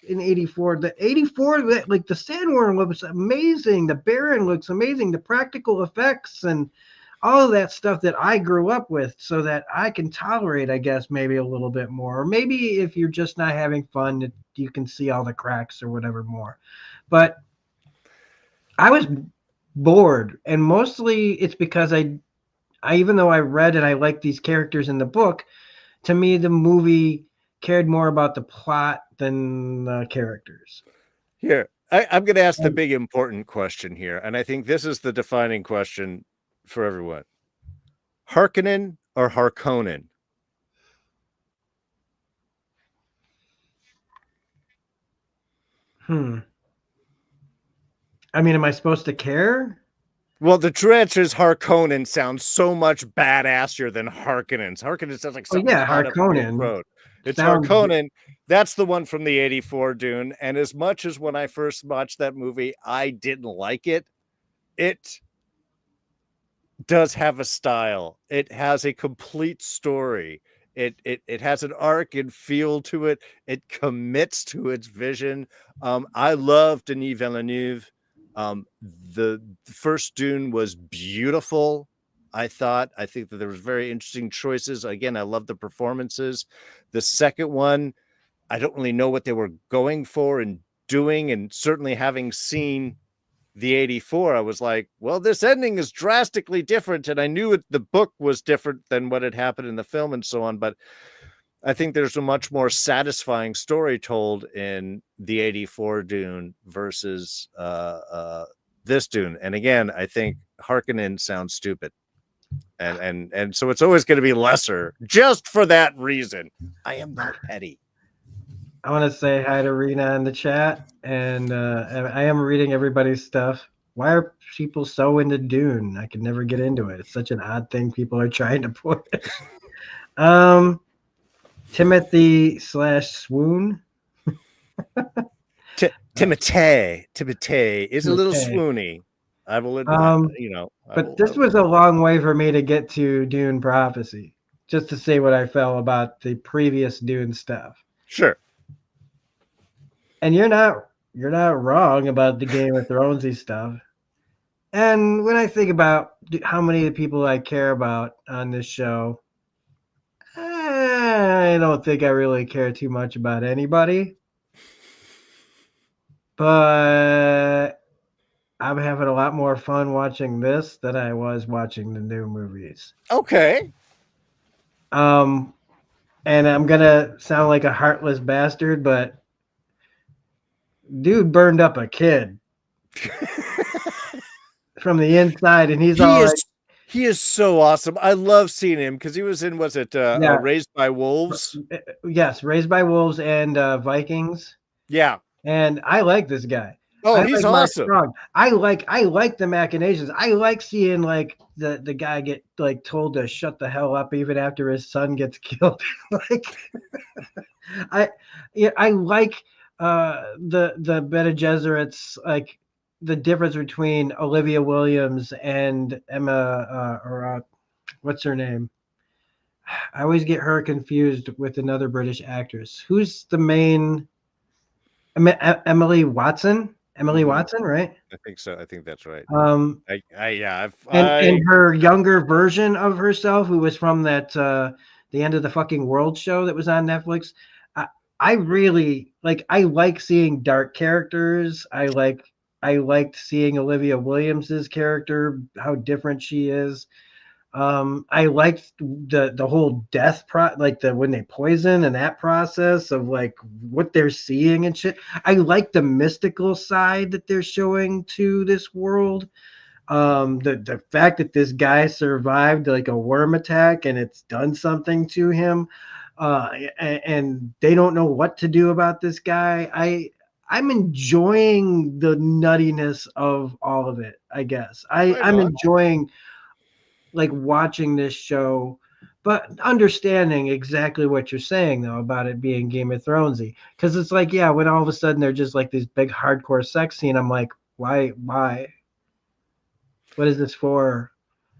in '84, like the Sandworm looks amazing, the Baron looks amazing, the practical effects and all of that stuff that I grew up with so that I can tolerate, I guess, maybe a little bit more. Or maybe if you're just not having fun, you can see all the cracks or whatever more. But I was bored, and mostly it's because I even though I read and I liked these characters in the book, to me the movie cared more about the plot than the characters. Here, I'm going to ask the And, big important question here, and I think this is the defining question for everyone. Harkonnen or Harkonnen? hmm. I mean, am I supposed to care? Well, the true answer is Harkonnen sounds so much badasser than Harkonnens. Harkonnen sounds like Oh something yeah, caught up in your Harkonnen throat. It's sounds. Harkonnen. That's the one from the 84 Dune. And as much as when I first watched that movie, I didn't like it, it does have a style. It has a complete story. It has an arc and feel to it. It commits to its vision. I love Denis Villeneuve. The first Dune was beautiful. I think that there was very interesting choices. Again, I love the performances. The second one, I don't really know what they were going for and doing, and certainly having seen the 84, I was like, well, this ending is drastically different, and I knew the book was different than what had happened in the film and so on, but I think there's a much more satisfying story told in the 84 Dune versus this Dune. And again, I think Harkonnen sounds stupid, and so it's always going to be lesser just for that reason. I am that petty. I want to say hi to Rena in the chat, and I am reading everybody's stuff. Why are people so into Dune? I can never get into it. It's such an odd thing people are trying to push. Timothy slash swoon. Timotei is a little Okay. swoony. I will admit, But this was a long way for me to get to Dune Prophecy, just to say what I felt about the previous Dune stuff. Sure. And you're not wrong about the Game of Thronesy stuff. And when I think about how many people I care about on this show, I don't think I really care too much about anybody. But I'm having a lot more fun watching this than I was watching the new movies. Okay. And I'm gonna sound like a heartless bastard, but dude burned up a kid from the inside, and he's he all is like, he is so awesome. I love seeing him because he was in yeah, Raised by Wolves? yes, Raised by Wolves and Vikings, Yeah. and I like this guy. Oh, I he's like Mark awesome. Strong. I like the machinations. I like seeing like the guy get like told to shut the hell up even after his son gets killed. Like I I like the Bene Gesserits, like the difference between Olivia Williams and Emma what's her name? I always get her confused with another British actress. Who's the main Emily Watson? Emily Mhm. Watson, right? I think so. I think that's right. Um, Yeah, and her younger version of herself, who was from that the end of the fucking world show that was on Netflix. I, I really like. I like seeing dark characters. I liked seeing Olivia Williams's character, how different she is. I liked the whole like the when they poison and that process of like what they're seeing and shit. I like the mystical side that they're showing to this world. The fact that this guy survived like a worm attack and it's done something to him, and they don't know what to do about this guy. I'm enjoying the nuttiness of all of it. I guess right I'm on. enjoying like watching this show, but understanding exactly what you're saying though about it being Game of Thronesy, because it's like, yeah, when all of a sudden they're just like this big hardcore sex scene, I'm like, why? What is this for?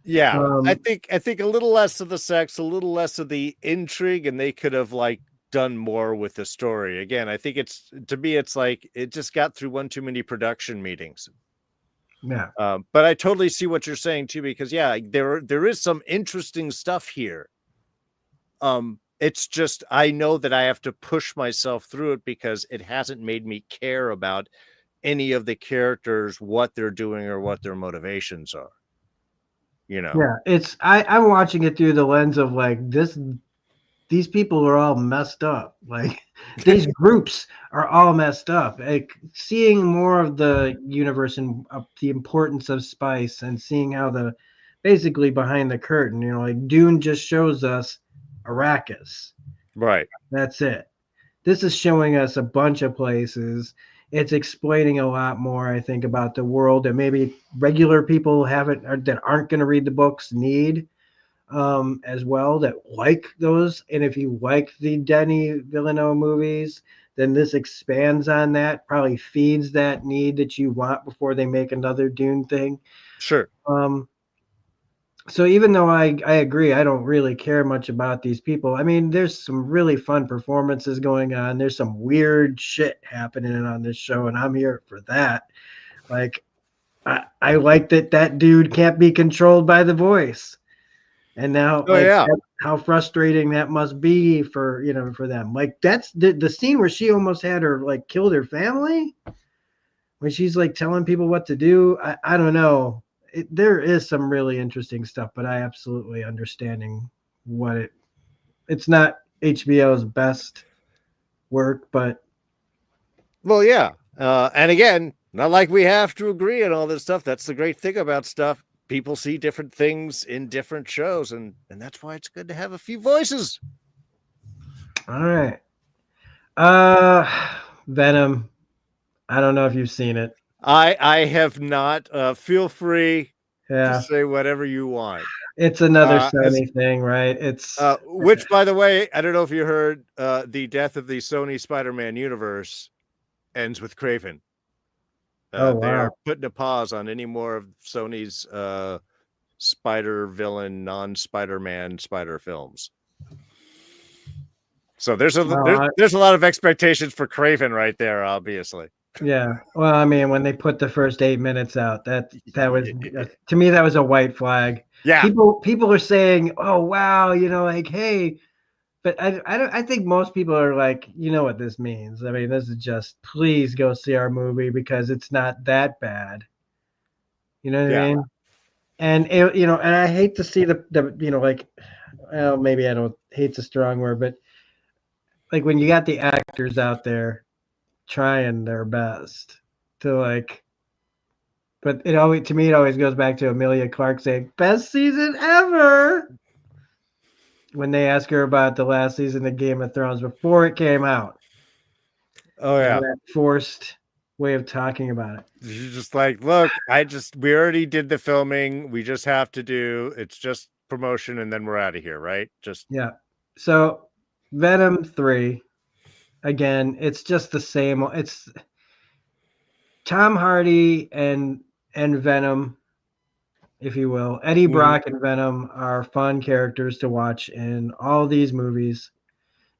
Yeah. I Um, think I think a little less of the sex, a little less of the intrigue, and they could have like done more with the story. Again, I think it's to me, it's like it just got through one too many production meetings. Yeah. But I totally see what you're saying too, because yeah, there is some interesting stuff here. It's just I know that I have to push myself through it because it hasn't made me care about any of the characters, what they're doing or what their motivations are. You know. Yeah. I'm watching it through the lens of like these people are all messed up. Like these groups are all messed up. Like seeing more of the universe and the importance of spice and seeing how the basically behind the curtain, like Dune just shows us Arrakis. Right. That's it. This is showing us a bunch of places. It's explaining a lot more, I think, about the world that maybe regular people haven't or that aren't going to read the books need as well that like those. And if you like the Denis Villeneuve movies, then this expands on that, probably feeds that need that you want before they make another Dune thing. Sure. So even though I agree, I don't really care much about these people. I mean, there's some really fun performances going on. There's some weird shit happening on this show, and I'm here for that. Like, I like that dude can't be controlled by the voice. And now, Oh yeah. how frustrating that must be for for them. Like that's the scene where she almost had her like killed her family when she's like telling people what to do. I don't know. There is some really interesting stuff, but I absolutely understanding what it's not HBO's best work, but Well, yeah. And again, not like we have to agree on all this stuff. That's the great thing about stuff. People see different things in different shows, and that's why it's good to have a few voices. all right. Venom. I don't know if you've seen it. I have not. Feel free to Yeah, say whatever you want. it's another As Sony thing, right? It's which, by the way, I don't know if you heard, the death of the Sony Spider-Man universe ends with Craven. oh They wow. are putting a pause on any more of Sony's spider villain, non-Spider-Man spider films. So there's Well, there's a lot of expectations for Craven right there, obviously. yeah. Well, I mean, when they put the first 8 minutes out, that was to me that was a white flag. Yeah, People are saying, "Oh wow," like, "Hey," but I don't. I think most people are like, you know what this means. I mean, this is just please go see our movie because it's not that bad. You know what I yeah, mean? And and I hate to see the like, well, maybe I don't hate's a strong word, but like when you got the actors out there trying their best to like. But it always to me it always goes back to Amelia Clark saying best season ever when they ask her about the last season of Game of Thrones before it came out. oh yeah. That forced way of talking about it. She's just like, look, we already did the filming. We just have to do. It's just promotion, and then we're out of here, right? Just Yeah. So Venom 3 again, it's just the same. It's Tom Hardy and Venom, if you will. Eddie mhm. Brock and Venom are fun characters to watch in all these movies.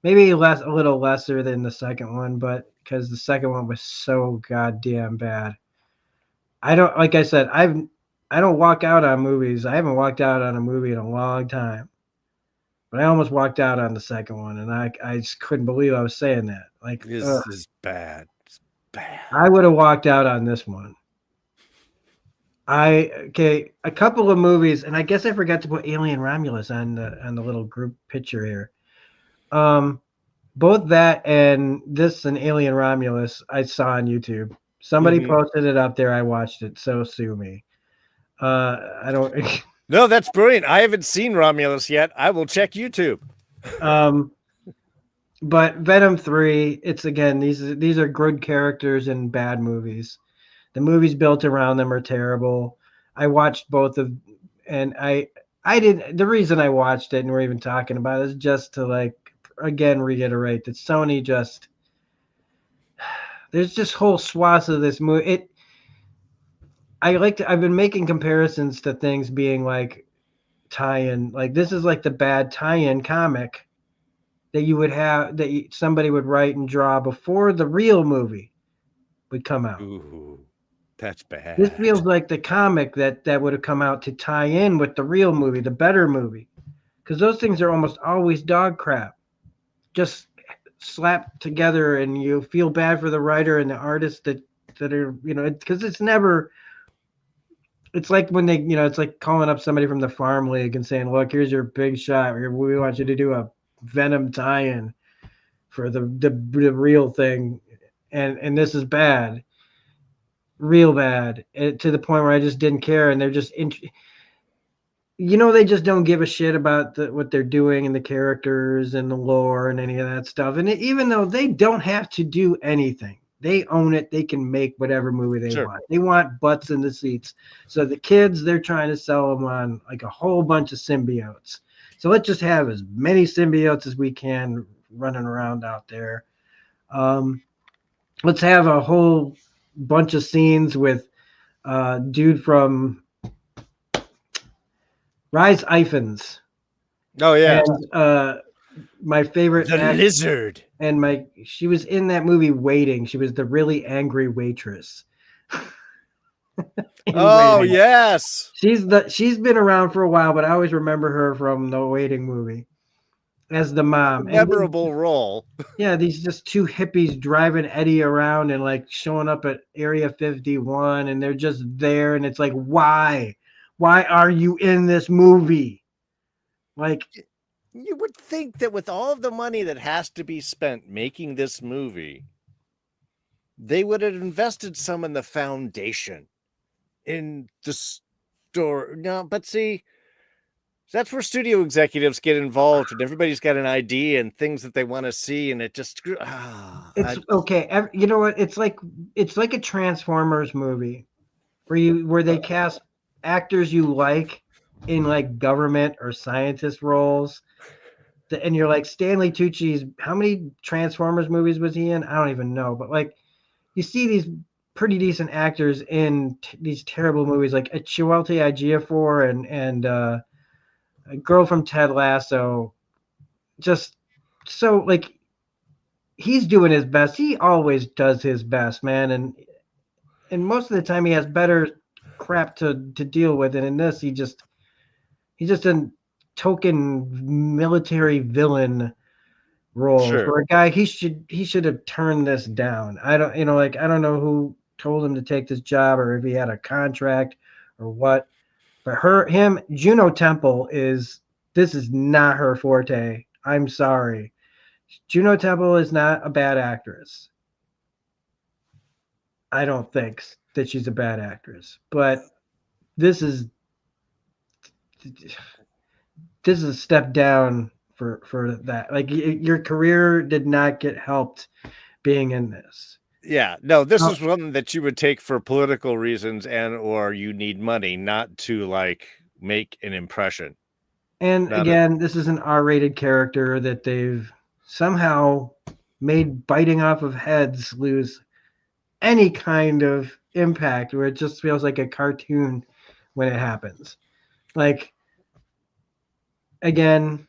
Maybe a little lesser than the second one, but because the second one was so goddamn bad. I don't like I said, I don't walk out on movies. I haven't walked out on a movie in a long time. But I almost walked out on the second one and I just couldn't believe I was saying that. Like, This is bad. It's bad. I would have walked out on this one. A couple of movies, and I guess I forgot to put Alien Romulus on the little group picture here. Both that and this and Alien Romulus I saw on YouTube. Somebody Mhm. posted it up there. I watched it. So sue me. I don't. No, that's brilliant. I haven't seen Romulus yet. I will check YouTube. um, but Venom 3. It's again these are good characters in bad movies. The movies built around them are terrible. I watched both of, and I didn't. The reason I watched it and we're even talking about it is just to like again reiterate that Sony just there's just whole swaths of this movie. I've been making comparisons to things being like tie-in. Like this is like the bad tie-in comic that you would have somebody would write and draw before the real movie would come out. Ooh. That's This bad. feels like the comic that would have come out to tie in with the real movie, the better movie, because those things are almost always dog crap, just slapped together, and you feel bad for the writer and the artist that are because it's never. It's like when they it's like calling up somebody from the farm league and saying, "Look, here's your big shot. We want you to do a Venom tie-in for the real thing," and this is bad, real bad, to the point where I just didn't care, and they're just they just don't give a shit about what they're doing and the characters and the lore and any of that stuff. And even though they don't have to do anything, they own it. They can make whatever movie they Sure. want. They want butts in the seats. So the kids, they're trying to sell them on like a whole bunch of symbiotes. So let's just have as many symbiotes as we can running around out there. Let's have a whole bunch of scenes with dude from Rise Iphans. Oh yeah. And my favorite The lizard. and she was in that movie Waiting. She was the really angry waitress. Oh Waiting. yes. She's been around for a while, but I always remember her from the Waiting movie as the mom. Memorable role. Yeah, these just two hippies driving Eddie around and like showing up at Area 51, and they're just there, and it's like, why are you in this movie? Like, You would think that with all of the money that has to be spent making this movie, they would have invested some in the foundation, in the story. No, but see, that's where studio executives get involved, and everybody's got an idea and things that they want to see, and it just it's okay. You know what? It's like a Transformers movie where they cast actors you like in like government or scientist roles. And you're like, Stanley Tucci's, how many Transformers movies was he in? I don't even know. But like, you see these pretty decent actors in these terrible movies, like Chiwetel Ejiofor and a girl from Ted Lasso. Just so like, he's doing his best. He always does his best, man. And most of the time he has better crap to deal with. And in this, he's just a token military villain role sure. for a guy. He should have turned this down. I don't I don't know who told him to take this job or if he had a contract or what. But Juno Temple this is not her forte. I'm sorry. Juno Temple is not a bad actress. I don't think that she's a bad actress, but this is a step down for that. Like your career did not get helped being in this. Yeah, no, this is one that you would take for political reasons or you need money, not to like make an impression. And again, this is an R-rated character that they've somehow made biting off of heads lose any kind of impact, where it just feels like a cartoon when it happens. Like, again,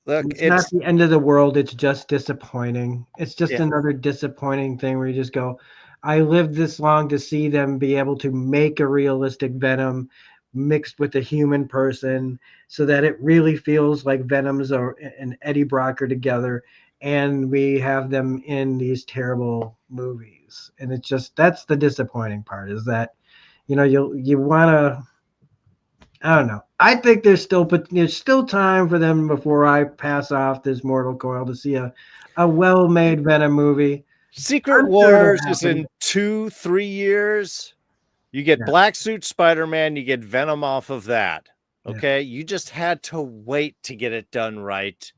look, it's not the end of the world. It's just disappointing. It's just another disappointing thing where you just go, I lived this long to see them be able to make a realistic Venom mixed with a human person so that it really feels like Venom's and Eddie Brock are together, and we have them in these terrible movies. And it's just, that's the disappointing part, is that you want to, I don't know. I think there's still time for them before I pass off this mortal coil to see a well-made Venom movie. Secret Wars is in 2-3 years. You get Black Suit Spider-Man, you get Venom off of that. Okay, you just had to wait to get it done right,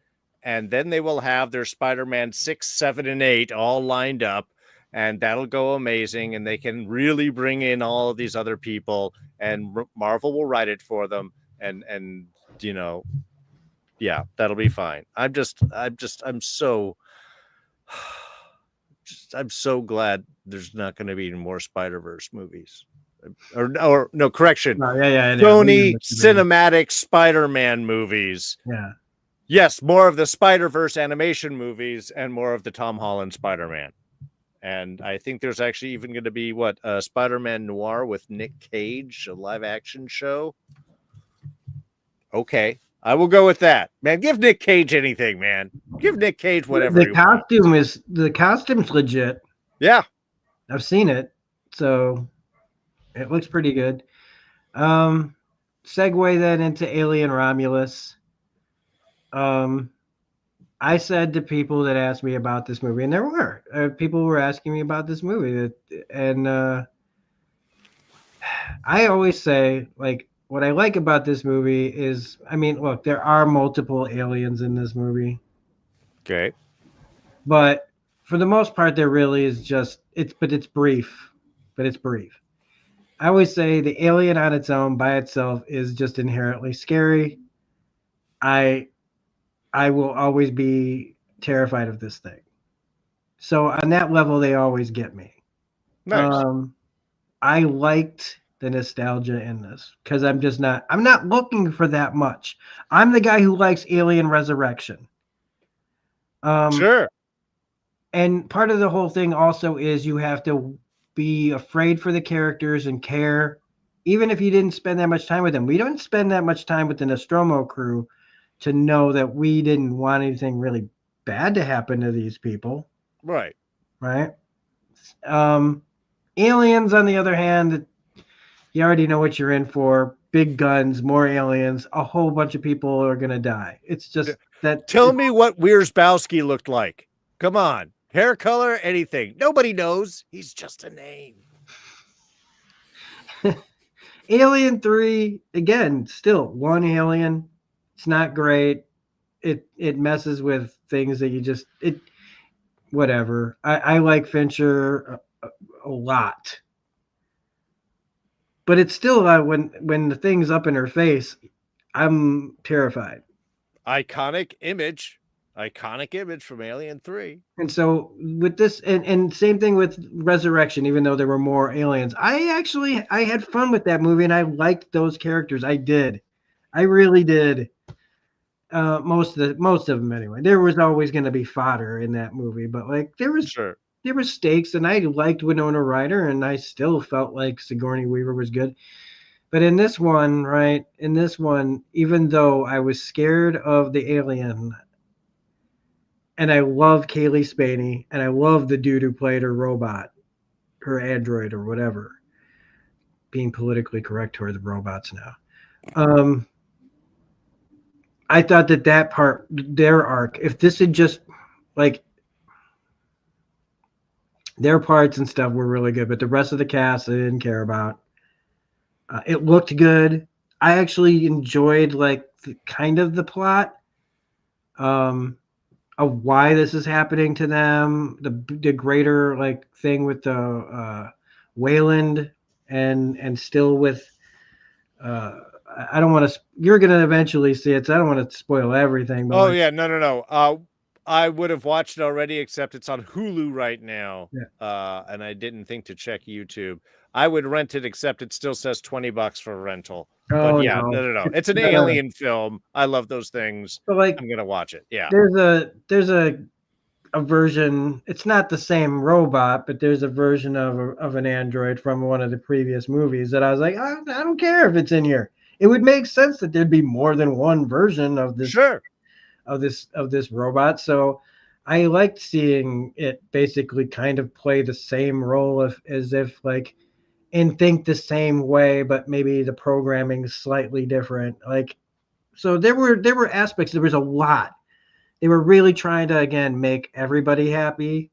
and then they will have their Spider-Man 6, 7, and 8 all lined up, and that'll go amazing, and they can really bring in all of these other people, and Marvel will write it for them, and yeah, that'll be fine. I'm so I'm so glad there's not going to be more Spider-Verse movies. Or no, correction. Sony cinematic Spider-Man movies. Yeah. Yes, more of the Spider-Verse animation movies and more of the Tom Holland Spider-Man. And I think there's actually even going to be what Spider-Man Noir with Nick Cage, a live action show. Okay, I will go with that. Man, give Nick Cage anything, man. Give Nick Cage whatever he wants. The costume's legit. Yeah. I've seen it, so it looks pretty good. Segue then into Alien Romulus. I said to people that asked me about this movie, and there were people were asking me about this movie, and I always say, like, what I like about this movie is, I mean, look, there are multiple aliens in this movie, Okay. but for the most part, there really is but it's brief, I always say the alien on its own by itself is just inherently scary. I I will always be terrified of this thing. So on that level, they always get me. Nice. I liked the nostalgia in this because I'm not looking for that much. I'm the guy who likes Alien Resurrection. Sure. And part of the whole thing also is you have to be afraid for the characters and care, even if you didn't spend that much time with them. We don't spend that much time with the Nostromo crew to know that we didn't want anything really bad to happen to these people. Right. Right. Aliens, on the other hand, you already know what you're in for. Big guns, more aliens, a whole bunch of people are going to die. It's just that. Tell me what Wierzbowski looked like. Come on. Hair color, anything. Nobody knows. He's just a name. Alien 3, again, still one alien. It's not great. It messes with things that whatever. I like Fincher a lot. But it's still when the thing's up in her face, I'm terrified. Iconic image from Alien 3. And so with this, and same thing with Resurrection, even though there were more aliens, I had fun with that movie and I liked those characters. I really did. Most of them anyway. There was always going to be fodder in that movie, but like there were stakes, and I liked Winona Ryder, and I still felt like Sigourney Weaver was good. But in this one, even though I was scared of the alien, and I love Kaylee Spaney, and I love the dude who played her robot, her android or whatever, being politically correct toward the robots now. I thought that part, their arc, if this had just like their parts and stuff were really good, but the rest of the cast I didn't care about. It looked good. I actually enjoyed like kind of the plot of why this is happening to them. The greater like thing with the Wayland and still with. I don't want to. You're going to eventually see it, so I don't want to spoil everything. But yeah, no. I would have watched it already, except it's on Hulu right now. Yeah. And I didn't think to check YouTube. I would rent it, except it still says $20 for rental. Oh, but yeah, no. It's an alien film. I love those things. But like, I'm gonna watch it. Yeah. There's a version. It's not the same robot, but there's a version of an android from one of the previous movies that I was like, I don't care if it's in here. It would make sense that there'd be more than one version of this. Sure. Of this robot. So I liked seeing it basically kind of play the same role as if like and think the same way, but maybe the programming is slightly different. Like, so there were aspects. There was a lot. They were really trying to again make everybody happy,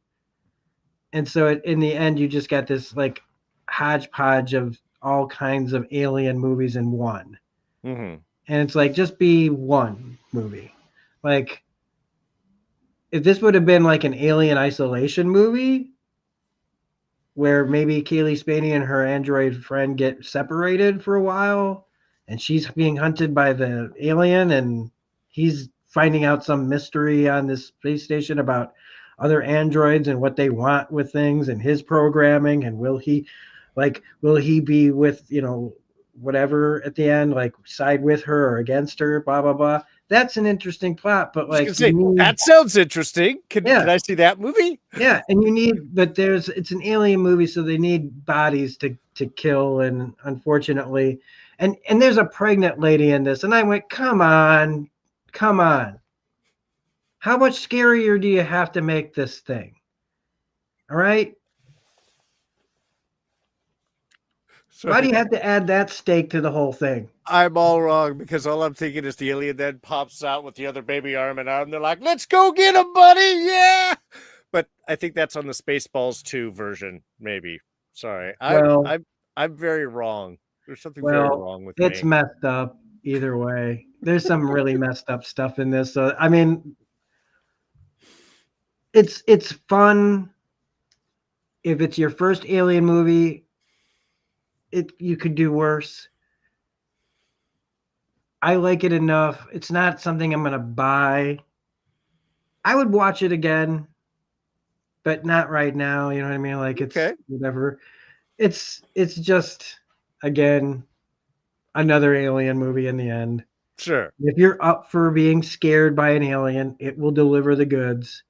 and so in the end, you just got this like hodgepodge of all kinds of alien movies in one. Mm-hmm. And it's like just be one movie. Like, if this would have been like an alien isolation movie where maybe Kaylee Spaney and her android friend get separated for a while and she's being hunted by the alien and he's finding out some mystery on this space station about other androids and what they want with things and his programming, and will he be with, whatever at the end, like side with her or against her, blah blah blah. that's an interesting plot, but I was gonna like you say need, that sounds interesting. Can yeah, I see that movie? yeah, and but it's an alien movie, so they need bodies to kill, and unfortunately, and there's a pregnant lady in this, and I went, come on, how much scarier do you have to make this thing? All right, why do Sorry, you have to add that stake to the whole thing? I'm all wrong because all I'm thinking is the alien then pops out with the other baby arm and arm. They're like, "Let's go get him, buddy!" Yeah, but I think that's on the Spaceballs 2 version, maybe. Sorry, Well, I'm very wrong. There's something very well, wrong with it's me. messed up either way. There's some really messed up stuff in this. So I mean, it's fun if it's your first alien movie. It you could do worse. I like it enough. It's not something I'm gonna buy. I would watch it again, but not right now. You know what I mean? Like it's Okay, whatever. It's just again another alien movie in the end. sure. If you're up for being scared by an alien, it will deliver the goods.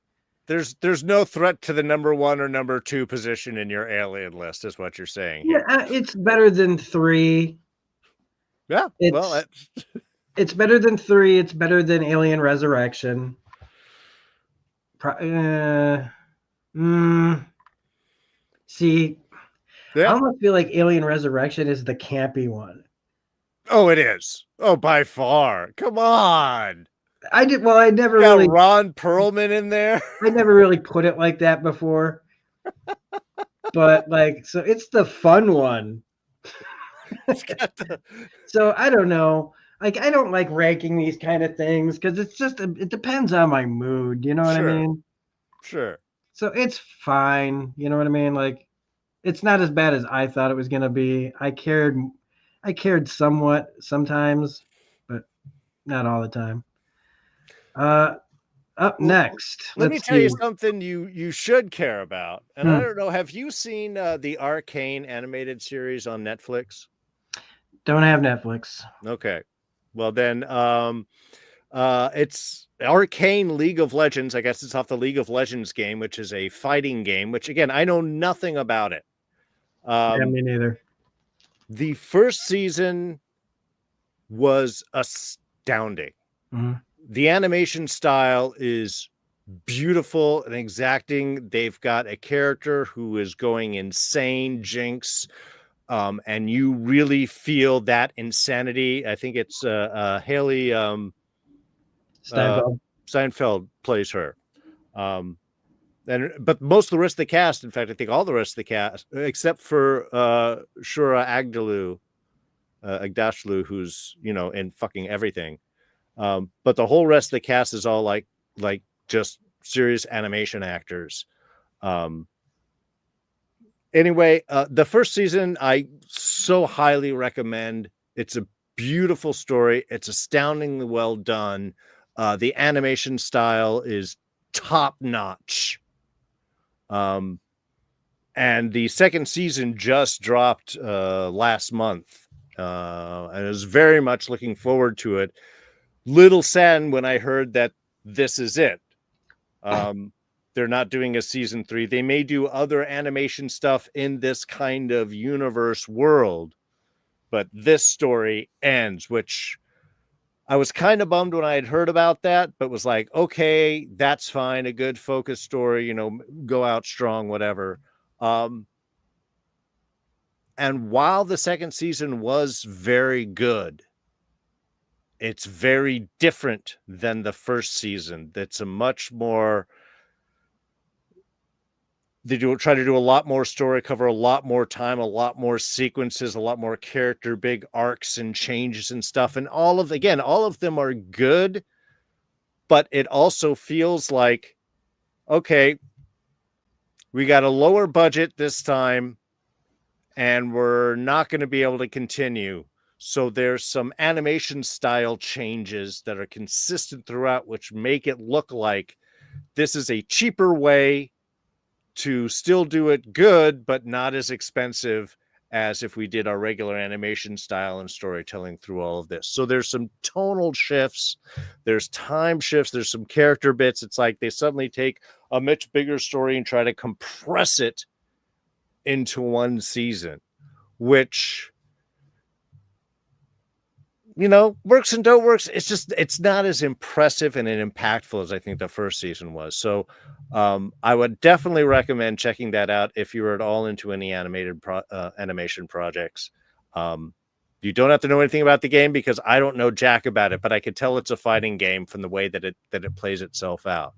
There's no threat to the number 1 or number 2 position in your alien list, is what you're saying Yeah, here. it's better than 3. Yeah, well, It's it's better than 3. It's better than Alien Resurrection. Mm, see, I yeah. almost feel like Alien Resurrection is the campy one. Oh, it is. Oh, by far. Come on. I did well. You got Ron Perlman in there. I never really put it like that before. But like, so it's the fun one. It's got the So I don't know. Like, I don't like ranking these kind of things because it's just it depends on my mood. You know what I sure, mean? sure. So it's fine. You know what I mean? Like, it's not as bad as I thought it was gonna be. I cared somewhat sometimes, but not all the time. Uh, up Well, next, let me let's tell you see. something you should care about. And I Hmm, don't know, have you seen the Arcane animated series on Netflix? don't have Netflix. Okay. Well then it's Arcane League of Legends. I guess it's off the League of Legends game, which is a fighting game, which again, I know nothing about it. Yeah, Um me neither. the first season was astounding. Mhm. The animation style is beautiful and exacting. They've got a character who is going insane, Jinx, and you really feel that insanity. I think it's Haley uh, Steinfeld. Seinfeld plays her. Um, but most of the rest of the cast, in fact, I think all the rest of the cast, except for Shura Agdashlu, who's in fucking everything. But the whole rest of the cast is all like just serious animation actors. Um, anyway, the first season I so highly recommend. It's a beautiful story. It's astoundingly well done. The animation style is top notch. And the second season just dropped last month. And I was very much looking forward to it. Little saddened when I heard that this is it. They're not doing a season 3. They may do other animation stuff in this kind of universe world, but this story ends, which I was kind of bummed when I had heard about that, but was like, okay, that's fine. A good focus story, go out strong, whatever. And while the second season was very good, it's very different than the first season. That's a much more, they try to do a lot more story, cover a lot more time, a lot more sequences, a lot more character, big arcs and changes and stuff. And all of them are good, but it also feels like, okay, we got a lower budget this time and we're not going to be able to continue. So there's some animation style changes that are consistent throughout, which make it look like this is a cheaper way to still do it good, but not as expensive as if we did our regular animation style and storytelling through all of this. So there's some tonal shifts, there's time shifts, there's some character bits. It's like they suddenly take a much bigger story and try to compress it into one season, which, works and don't works. It's not as impressive and impactful as I think the first season was. So I would definitely recommend checking that out if you're at all into any animation projects. You don't have to know anything about the game because I don't know jack about it, but I could tell it's a fighting game from the way that it plays itself out.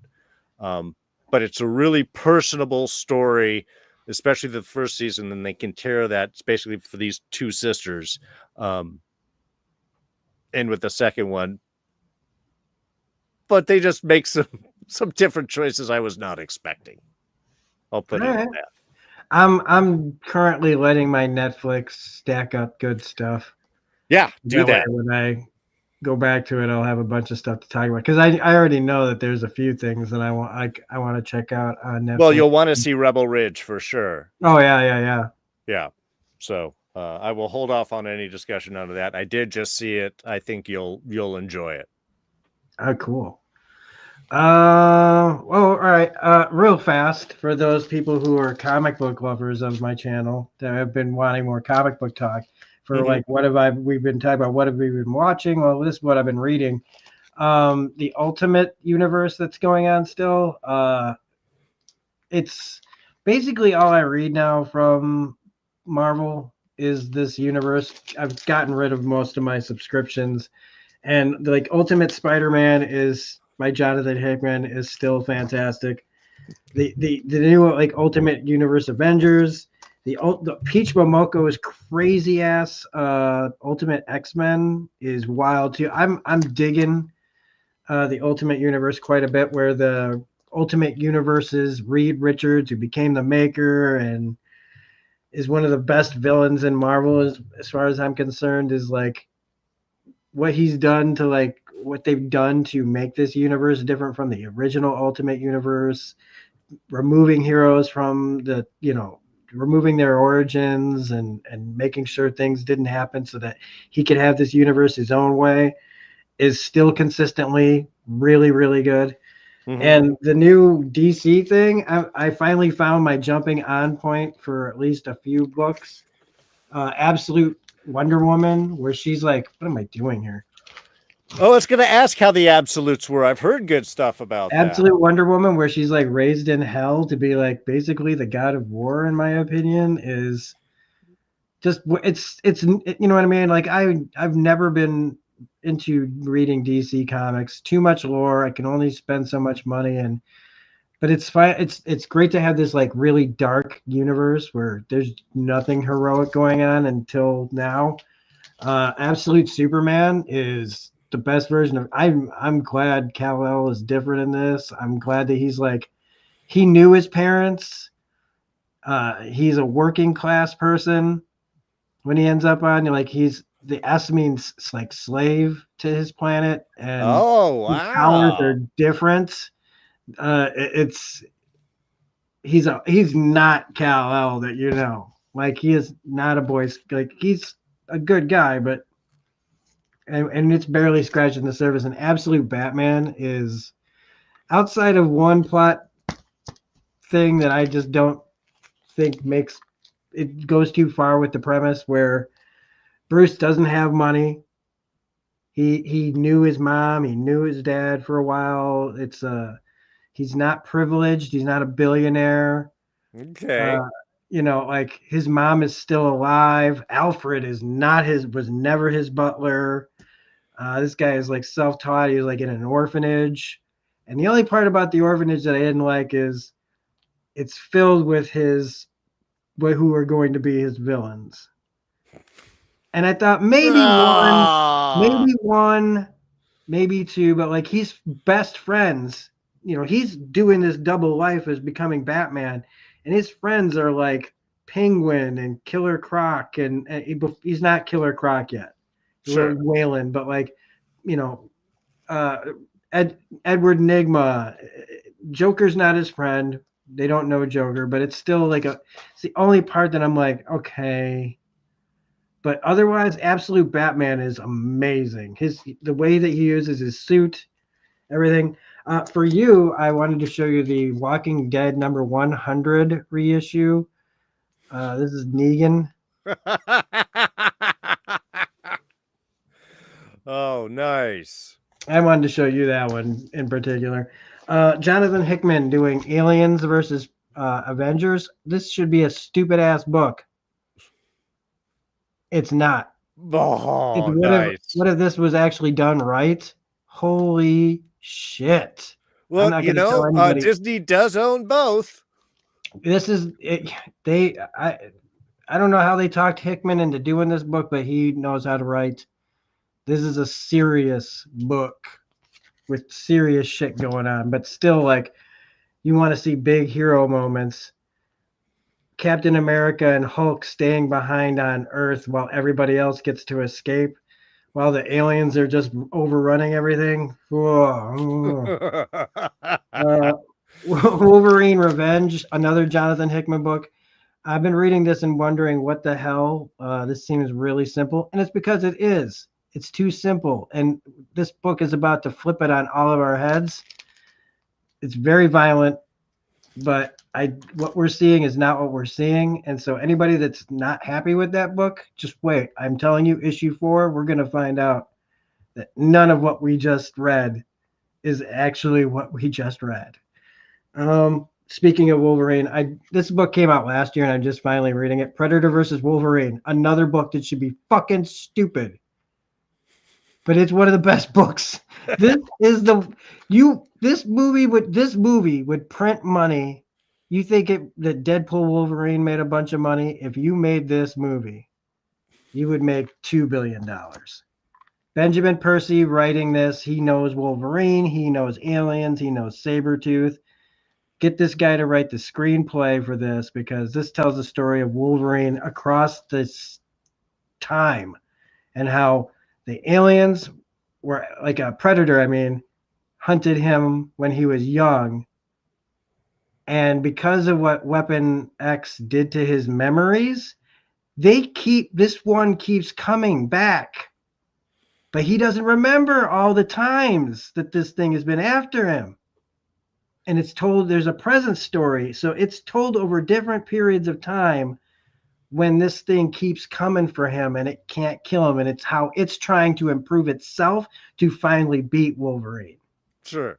But it's a really personable story, especially the first season, and they can tear that. It's basically for these two sisters. And with the second one, but they just make some different choices I was not expecting. I'll put it at that. I'm currently letting my Netflix stack up good stuff. Yeah, do that. When I go back to it, I'll have a bunch of stuff to talk about because I already know that there's a few things that I want to check out on Netflix. Well, you'll want to see Rebel Ridge for sure. Oh yeah. So I will hold off on any discussion on that. I did just see it. I think you'll enjoy it. Oh, cool. Well, all right. Real fast for those people who are comic book lovers of my channel that have been wanting more comic book talk for like we've been talking about what have we been watching? Well, this is what I've been reading. The Ultimate Universe that's going on still. It's basically all I read now from Marvel is this universe. I've gotten rid of most of my subscriptions, and like Ultimate Spider-Man is by Jonathan Hickman is still fantastic. The new like Ultimate Universe Avengers, the Peach Momoko's crazy ass Ultimate X-Men is wild too. I'm digging the Ultimate Universe quite a bit, where the Ultimate Universe's Reed Richards, who became the Maker and is one of the best villains in Marvel, as far as I'm concerned, is like what he's done to like what they've done to make this universe different from the original Ultimate Universe, removing heroes from the, removing their origins and making sure things didn't happen so that he could have this universe his own way, is still consistently really, really good. And the new DC thing, I finally found my jumping on point for at least a few books. Absolute Wonder Woman, where she's like, what am I doing here? Oh, I was going to ask how the Absolutes were. I've heard good stuff about Absolute Wonder Woman, where she's like raised in hell to be like basically the god of war, in my opinion, is just it's you know what I mean? Like I've never been into reading DC comics. Too much lore. I can only spend so much money, but it's fine. It's great to have this like really dark universe where there's nothing heroic going on until now. Absolute Superman is the best version of. I'm glad Kal-El is different in this. I'm glad that he's like, he knew his parents. He's a working class person when he ends up on, like, he's the S means like slave to his planet, and his powers are different. It's he's not Kal-El that like he is not a boy, like he's a good guy, but and it's barely scratching the surface. And Absolute Batman is, outside of one plot thing that I just don't think makes it, goes too far with the premise, where Bruce doesn't have money. He knew his mom, he knew his dad for a while. He's not privileged, he's not a billionaire. Okay. Like his mom is still alive. Alfred was never his butler. This guy is like self-taught. He was like in an orphanage. And the only part about the orphanage that I didn't like is it's filled with who are going to be his villains. And I thought maybe two, but like he's best friends. He's doing this double life as becoming Batman, and his friends are like Penguin and Killer Croc, and he's not Killer Croc yet. Sure. Wayland, but like, Edward Nygma. Joker's not his friend. They don't know Joker, but it's still like it's the only part that I'm like, okay, But otherwise, Absolute Batman is amazing. The way that he uses his suit, everything. For you, I wanted to show you the Walking Dead number 100 reissue. This is Negan. Oh, nice. I wanted to show you that one in particular. Jonathan Hickman doing Aliens versus Avengers. This should be a stupid ass book. It's not. It's Oh, what nice. if this was actually done right? Holy shit! I'm Well, not going to tell anybody. Disney does own both. This is it. They I don't know how they talked Hickman into doing this book, but he knows how to write. This is a serious book with serious shit going on, but still, like, you want to see big hero moments. Captain America and Hulk staying behind on Earth while everybody else gets to escape, while the aliens are just overrunning everything. Wolverine Revenge, another Jonathan Hickman book. I've been reading this and wondering what the hell. This seems really simple, and it's because it is. It's too simple, and this book is about to flip it on all of our heads. It's very violent, but what we're seeing is not what we're seeing, and so anybody that's not happy with that book, just wait. I'm telling you, issue 4, we're gonna find out that none of what we just read is actually what we just read. Speaking of Wolverine, this book came out last year and I'm just finally reading it. Predator versus Wolverine, another book that should be fucking stupid, but it's one of the best books. This is this movie would print money. You think that Deadpool Wolverine made a bunch of money? If you made this movie, you would make $2 billion. Benjamin Percy writing this, he knows Wolverine, he knows aliens, he knows Sabretooth. Get this guy to write the screenplay for this, because this tells the story of Wolverine across this time and how the aliens were like a predator. I mean, hunted him when he was young. And because of what Weapon X did to his memories, this one keeps coming back. But he doesn't remember all the times that this thing has been after him. And it's told, there's a present story. So it's told over different periods of time when this thing keeps coming for him and it can't kill him. And it's how it's trying to improve itself to finally beat Wolverine. Sure.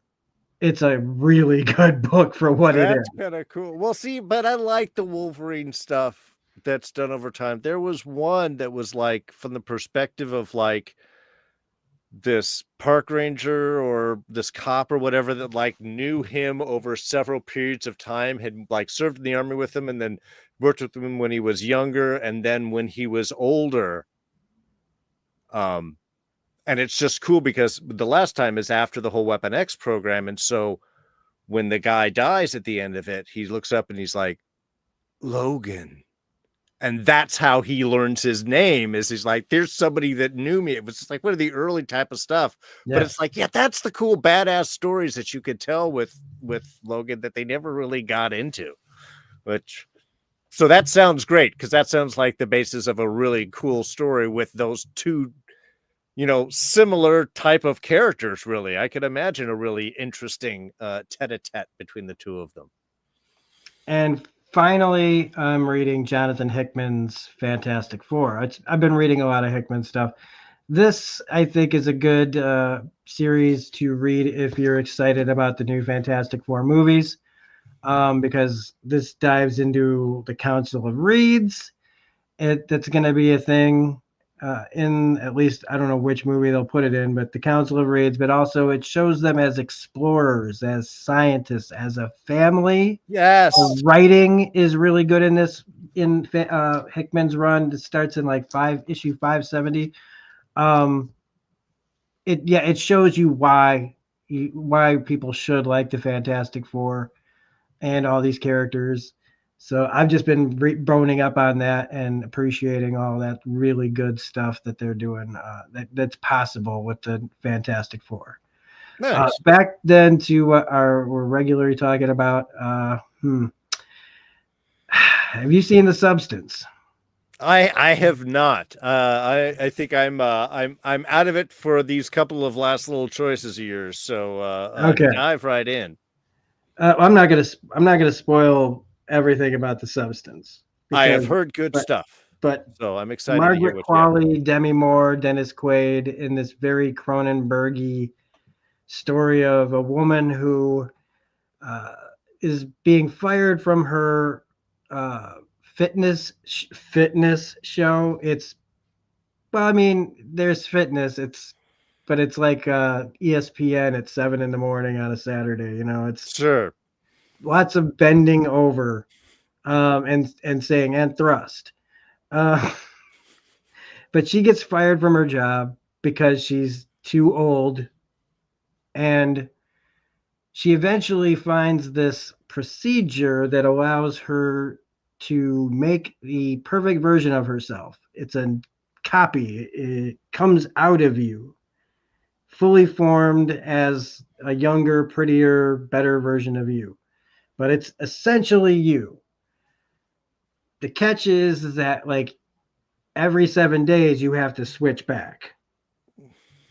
It's a really good book for what it is. That's kind of cool. Well, see, but I like the Wolverine stuff that's done over time. There was one that was like from the perspective of like this park ranger or this cop or whatever that like knew him over several periods of time, had like served in the army with him and then worked with him when he was younger and then when he was older. And it's just cool because the last time is after the whole Weapon X program. And so when the guy dies at the end of it, he looks up and he's like, Logan. And that's how he learns his name, is he's like, there's somebody that knew me. It was just like one of the early type of stuff. Yeah. But it's like, yeah, that's the cool badass stories that you could tell with Logan that they never really got into. So that sounds great, because that sounds like the basis of a really cool story with those two, similar type of characters, really. I could imagine a really interesting tete-a-tete between the two of them. And finally, I'm reading Jonathan Hickman's Fantastic Four. I've been reading a lot of Hickman stuff. This, I think, is a good series to read if you're excited about the new Fantastic Four movies, because this dives into the Council of Reeds. That's going to be a thing in, at least, I don't know which movie they'll put it in, but the Council of Reeds, but also it shows them as explorers, as scientists, as a family. Yes. The writing is really good in this, in Hickman's run. It starts in like issue 570. It shows you why people should like the Fantastic Four and all these characters. So I've just been boning up on that and appreciating all that really good stuff that they're doing, that's possible with the Fantastic Four. Nice. Back then to what we're regularly talking about. Have you seen The Substance? I have not. I think I'm out of it for these couple of last little choices of yours. So Okay. dive right in. I'm not gonna spoil everything about the substance I have because, heard good but stuff, but so I'm excited to hear Margaret what you have. Qualley, Demi Moore, Dennis Quaid in this very Cronenbergy story of a woman who uh, is being fired from her uh, fitness show. It's well, I mean, there's fitness. But it's like ESPN at 7 in the morning on a Saturday. You know, it's Sure. lots of bending over and saying and thrust. Uh, but she gets fired from her job because she's too old, and she eventually finds this procedure that allows her to make the perfect version of herself. It's a copy, it comes out of you, fully formed as a younger, prettier, better version of you. But it's essentially you. The catch is that, like, every 7 days, you have to switch back.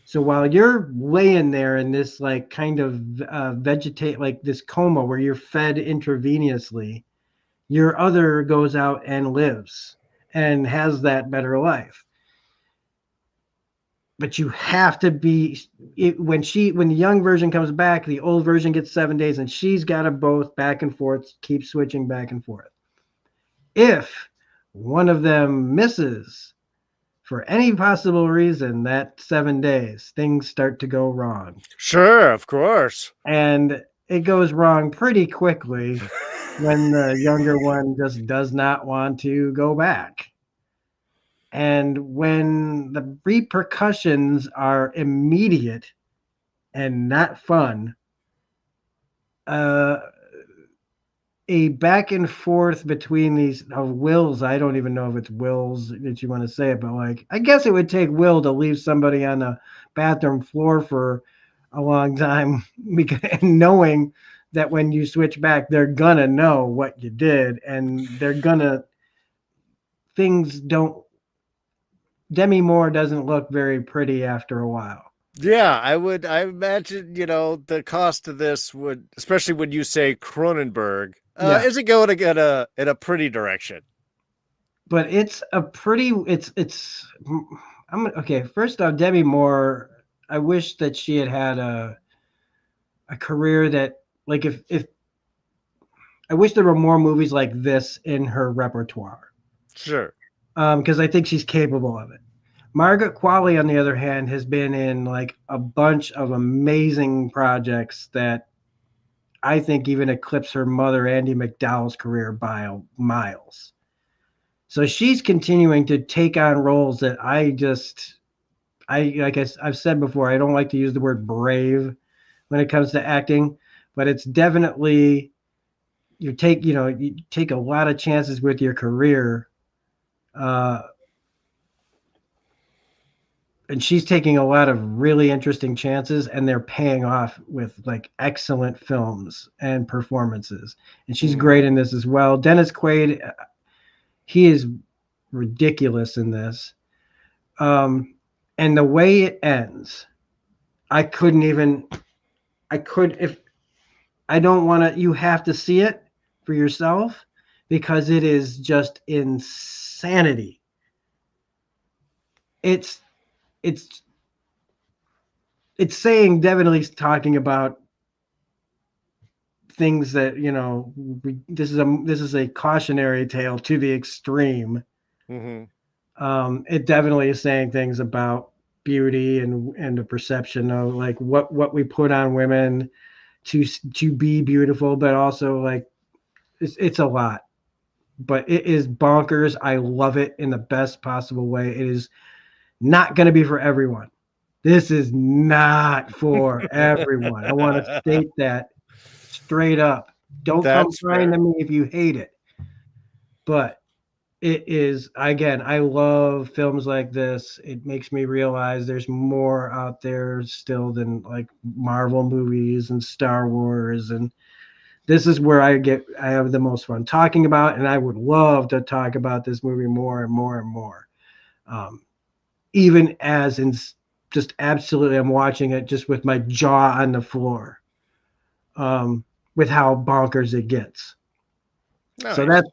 So while you're laying there in this like kind of vegetate like this coma where you're fed intravenously, your other goes out and lives and has that better life. But you have to be when the young version comes back, the old version gets 7 days, and she's got to both back and forth, keep switching back and forth. If one of them misses for any possible reason, that 7 days, things start to go wrong. Sure, of course. And it goes wrong pretty quickly when the younger one just does not want to go back. And when the repercussions are immediate and not fun, uh, a back and forth between these wills. I don't even know if it's wills that you want to say it, but like, I guess it would take will to leave somebody on the bathroom floor for a long time, because knowing that when you switch back, they're gonna know what you did, and they're gonna things don't. Demi Moore doesn't look very pretty after a while. Yeah, I imagine, the cost of this would, especially when you say Cronenberg, Yeah, is it going to get in a pretty direction? but it's a pretty. I'm okay. First off, Demi Moore. I wish that she had had a career that, like, if I wish there were more movies like this in her repertoire, Sure. because I think she's capable of it. Margaret Qualley, on the other hand, has been in like a bunch of amazing projects that I think even eclipse her mother, Andy McDowell's career by miles. So she's continuing to take on roles that I like I've said before, I don't like to use the word brave when it comes to acting, but it's definitely you take a lot of chances with your career, uh, and she's taking a lot of really interesting chances, and they're paying off with like excellent films and performances. And she's Mhm. great in this as well. Dennis Quaid, he is ridiculous in this. Um, and the way it ends, I couldn't even. I could if I don't want to. You have to see it for yourself because it is just insanity. It's it's it's saying definitely talking about things that this is a cautionary tale to the extreme. Mhm. It definitely is saying things about beauty and the perception of like what we put on women to be beautiful, but also like it's a lot. But it is bonkers. I love it in the best possible way. It is not going to be for everyone. This is not for everyone. I want to state that straight up. Don't come That's crying fair. to me if you hate it. But it is, again, I love films like this. It makes me realize there's more out there still than like Marvel movies and Star Wars, and this is where I have the most fun talking about, and I would love to talk about this movie more and more and more. Um, Even as in just absolutely, I'm watching it just with my jaw on the floor, um, with how bonkers it gets. So Nice. that's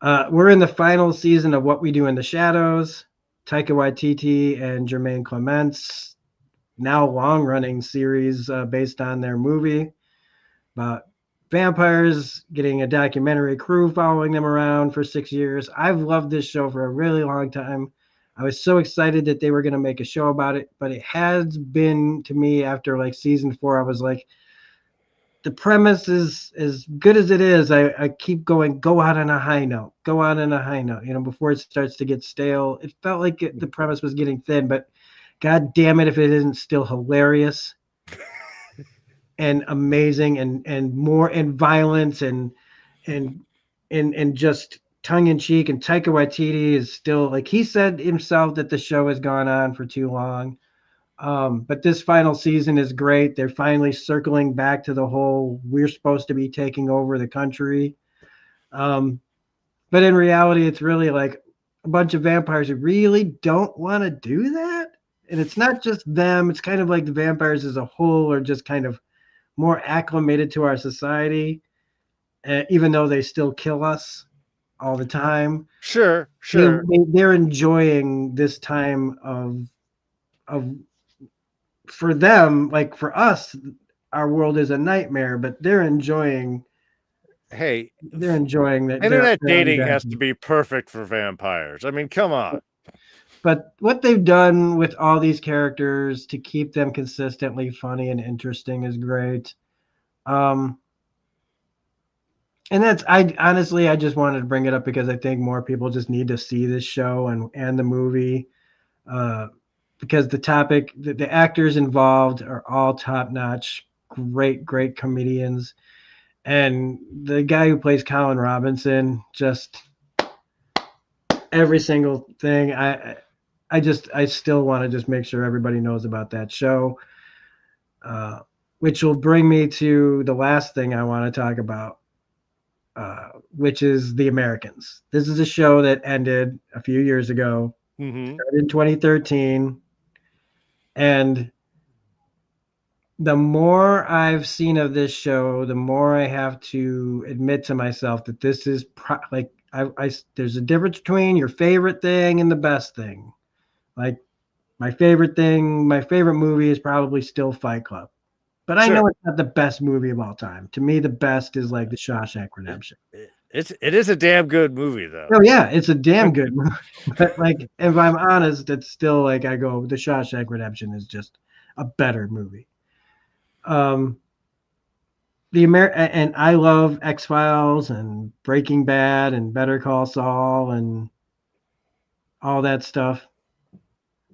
that. We're in the final season of What We Do in the Shadows. Taika Waititi and Jermaine Clements, now long running series based on their movie about vampires, getting a documentary crew following them around for 6 years. I've loved this show for a really long time. I was so excited that they were going to make a show about it, but it has been to me after like season 4. I was like, the premise is as good as it is. I keep going, go out on a high note, go out on a high note, before it starts to get stale. It felt like the premise was getting thin, but god damn it if it isn't still hilarious and amazing and more and violence and and just tongue in cheek. And Taika Waititi is still, like he said himself, that the show has gone on for too long. But this final season is great. They're finally circling back to the whole we're supposed to be taking over the country. Um, but in reality, it's really like a bunch of vampires who really don't want to do that. And it's not just them, it's kind of like the vampires as a whole are just kind of more acclimated to our society, even though they still kill us all the time. Sure, They, sure. they're enjoying this time of for them, like for us, our world is a nightmare, but Hey, they're enjoying that internet they're dating has to undead. be perfect for vampires. I mean, come on. But what they've done with all these characters to keep them consistently funny and interesting is great. Um, and that's I honestly I just wanted to bring it up because I think more people just need to see this show and the movie, uh, because the actors involved are all top notch, great comedians, and the guy who plays Colin Robinson, just every single thing. I still want to just make sure everybody knows about that show, uh, which will bring me to the last thing I want to talk about, which is The Americans. This is a show that ended a few years ago, Hmm. started in 2013, and the more I've seen of this show, the more I have to admit to myself that this is like there's a difference between your favorite thing and the best thing. Like my favorite movie is probably still Fight Club, but I Sure. know it's not the best movie of all time. To me, the best is like The Shawshank Redemption. It is a damn good movie though. Oh yeah, it's a damn good movie. But like, if I'm honest, it's still like I go, The Shawshank Redemption is just a better movie. Um, and I love X Files and Breaking Bad and Better Call Saul and all that stuff.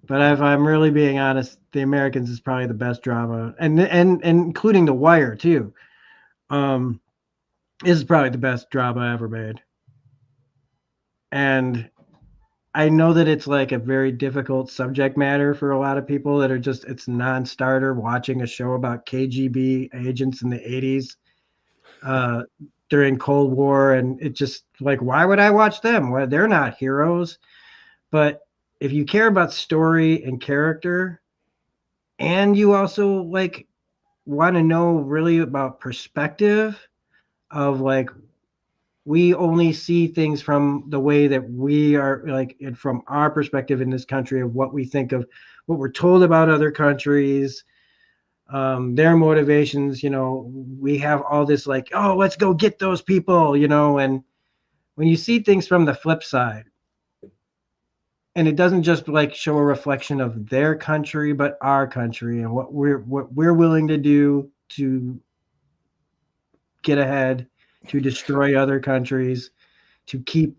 But if I'm really being honest, The Americans is probably the best drama, and including The Wire too. Um, is probably the best drama ever made. And I know that it's like a very difficult subject matter for a lot of people that are just it's non-starter watching a show about KGB agents in the 80s, uh, during Cold War, and it just like why would I watch them? Well, they're not heroes. But if you care about story and character, and you also like want to know really about perspective of like we only see things from the way that we are like from our perspective in this country of what we think of what we're told about other countries, their motivations. We have all this like, oh, let's go get those people, and when you see things from the flip side, and it doesn't just like show a reflection of their country but our country and what we're willing to do to get ahead, to destroy other countries, to keep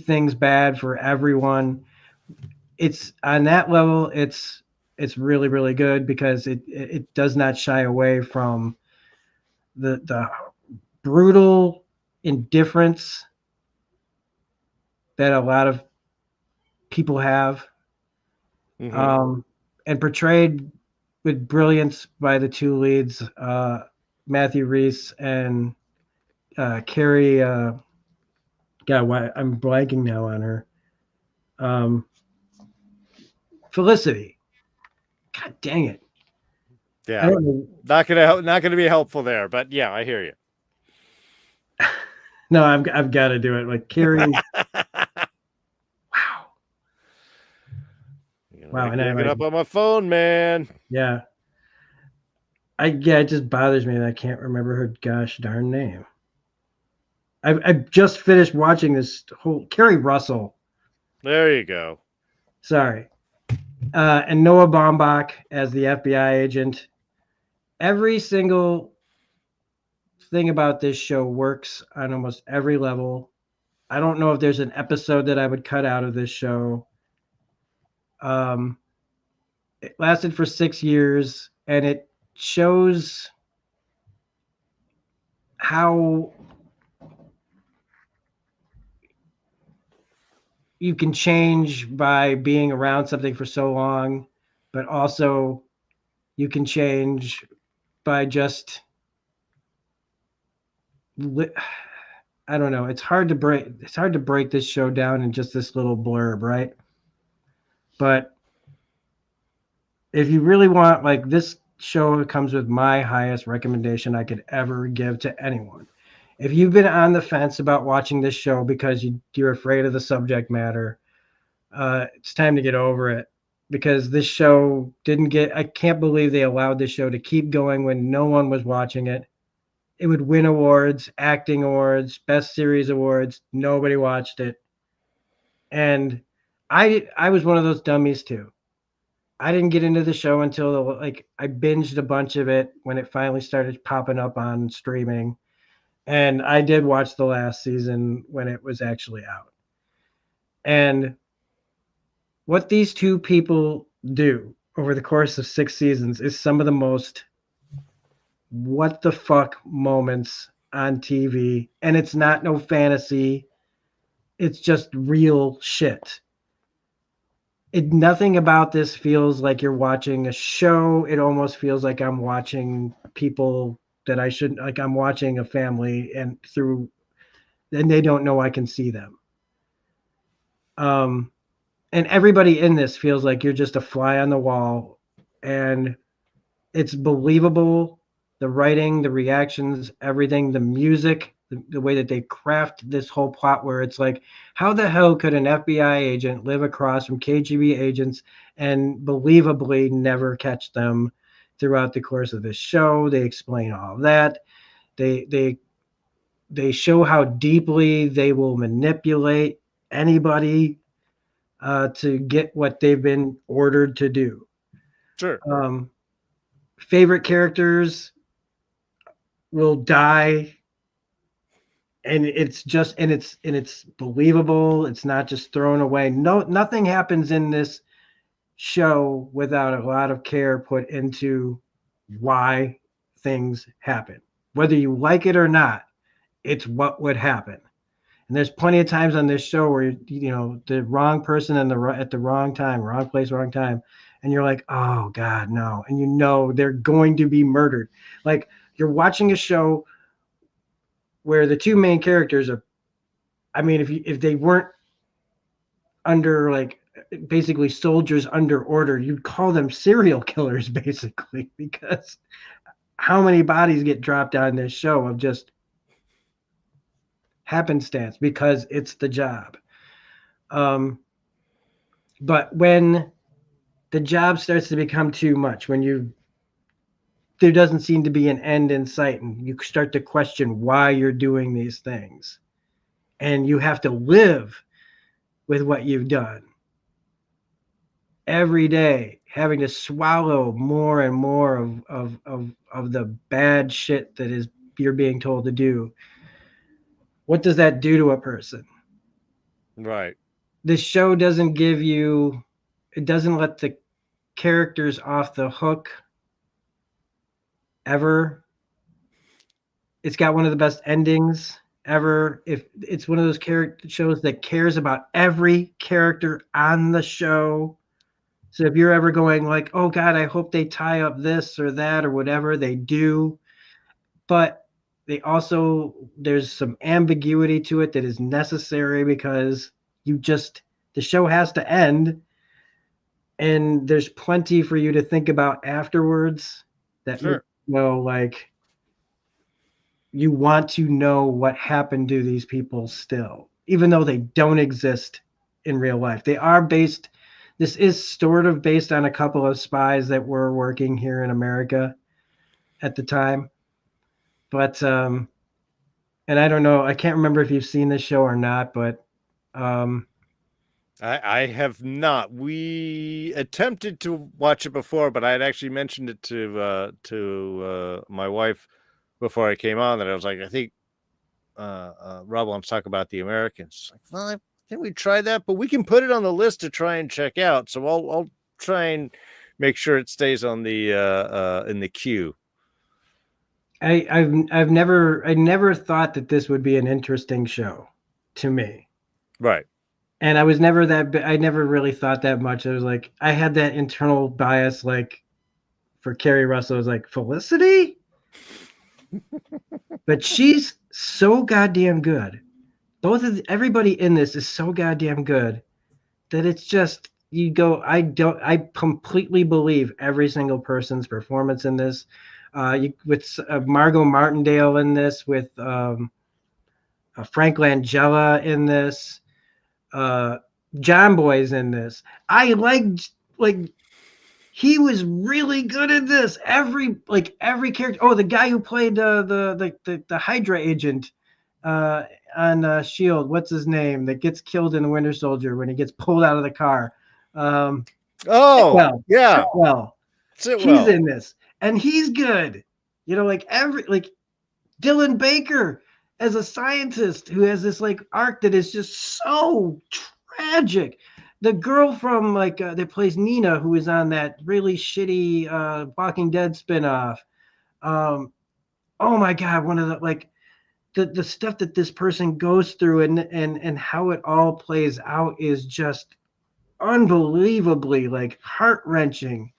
things bad for everyone. It's on that level. It's really really good because it does not shy away from the brutal indifference that a lot of people have, Hmm. um, and portrayed with brilliance by the two leads. Matthew Reese and Carrie. God, why I'm blanking now on her. Um, Felicity. God dang it! I Yeah. don't know. Not gonna be helpful there, but yeah, I hear you. No, I've got to do it. Like Carrie. Wow, wow, and Look it I up on my phone, man. yeah, it just bothers me that I can't remember her gosh darn name. I just finished watching this whole Carrie Russell. There you go. Sorry, and Noah Baumbach as the FBI agent. Every single thing about this show works on almost every level. I don't know if there's an episode that I would cut out of this show. Um, it lasted for 6 years, and it shows how you can change by being around something for so long, but also you can change by just I don't know. It's hard to break. It's hard to break this show down in just this little blurb, right? But if you really want, like, this show comes with my highest recommendation I could ever give to anyone. If you've been on the fence about watching this show because you're afraid of the subject matter, it's time to get over it because this show didn't get. I can't believe they allowed this show to keep going when no one was watching it. It would win awards, acting awards, best series awards. Nobody watched it, and I was one of those dummies too. I didn't get into the show until I binged a bunch of it when it finally started popping up on streaming, and I did watch the last season when it was actually out. And what these two people do over the course of 6 seasons is some of the most what the fuck moments on TV. And it's not no fantasy, it's just real shit. Nothing about this feels like you're watching a show. It almost feels like I'm watching people that I shouldn't, like I'm watching a family and they don't know I can see them. Um, and everybody in this feels like you're just a fly on the wall, and it's believable. The writing, the reactions, everything, the music, the way that they craft this whole plot, where it's like, how the hell could an FBI agent live across from KGB agents and believably never catch them throughout the course of this show? They explain all of that. They show how deeply they will manipulate anybody to get what they've been ordered to do. Sure. Favorite characters will die, and it's believable. It's not just thrown away. No, nothing happens in this show without a lot of care put into why things happen. Whether you like it or not, it's what would happen. And there's plenty of times on this show where the wrong person at the wrong time, wrong place, wrong time, and you're like, oh God, no, and they're going to be murdered. Like, you're watching a show where the two main characters are. I mean, if they weren't under, like, basically soldiers under order, you'd call them serial killers basically, because how many bodies get dropped on this show of just happenstance because it's the job. But when the job starts to become too much, when there doesn't seem to be an end in sight, and you start to question why you're doing these things, and you have to live with what you've done every day, having to swallow more and more of the bad shit that is you're being told to do. What does that do to a person? Right. This show doesn't give you, it doesn't let the characters off the hook ever. It's got one of the best endings ever. If it's one of those character shows that cares about every character on the show. So if you're ever going like, oh God, I hope they tie up this or that or whatever, they do. but they also there's some ambiguity to it that is necessary because you just the show has to end, and there's plenty for you to think about afterwards that make Sure. you know like you want to know what happened to these people still, even though they don't exist in real life. They are based, this is sort of based on a couple of spies that were working here in America at the time. But, and I don't know, I can't remember if you've seen this show or not, but, um, I have not. We attempted to watch it before, but I had actually mentioned it to my wife before I came on that I was like, I think Rob wants to talk about the Americans. Like, well, I think we try that, but we can put it on the list to try and check out. So I'll try and make sure it stays on the in the queue. I never thought that this would be an interesting show to me. Right. And I was never I never really thought that much. I was like, I had that internal bias, like for Carrie Russell, I was like, Felicity? But she's so goddamn good. Everybody in this is so goddamn good that it's just, you go, I completely believe every single person's performance in this. With Margot Martindale in this, with Frank Langella in this, John Boy's in this. I like he was really good at this. Every character. Oh, the guy who played the Hydra agent on Shield. What's his name? That gets killed in the Winter Soldier when he gets pulled out of the car. Oh, Well, yeah. well, he's Well. in this, and he's good. You know, like Dylan Baker as a scientist who has this like arc that is just so tragic. The girl from that plays Nina, who is on that really shitty Walking Dead spinoff. Um, oh my god, one of the like the stuff that this person goes through and how it all plays out is just unbelievably like heart wrenching.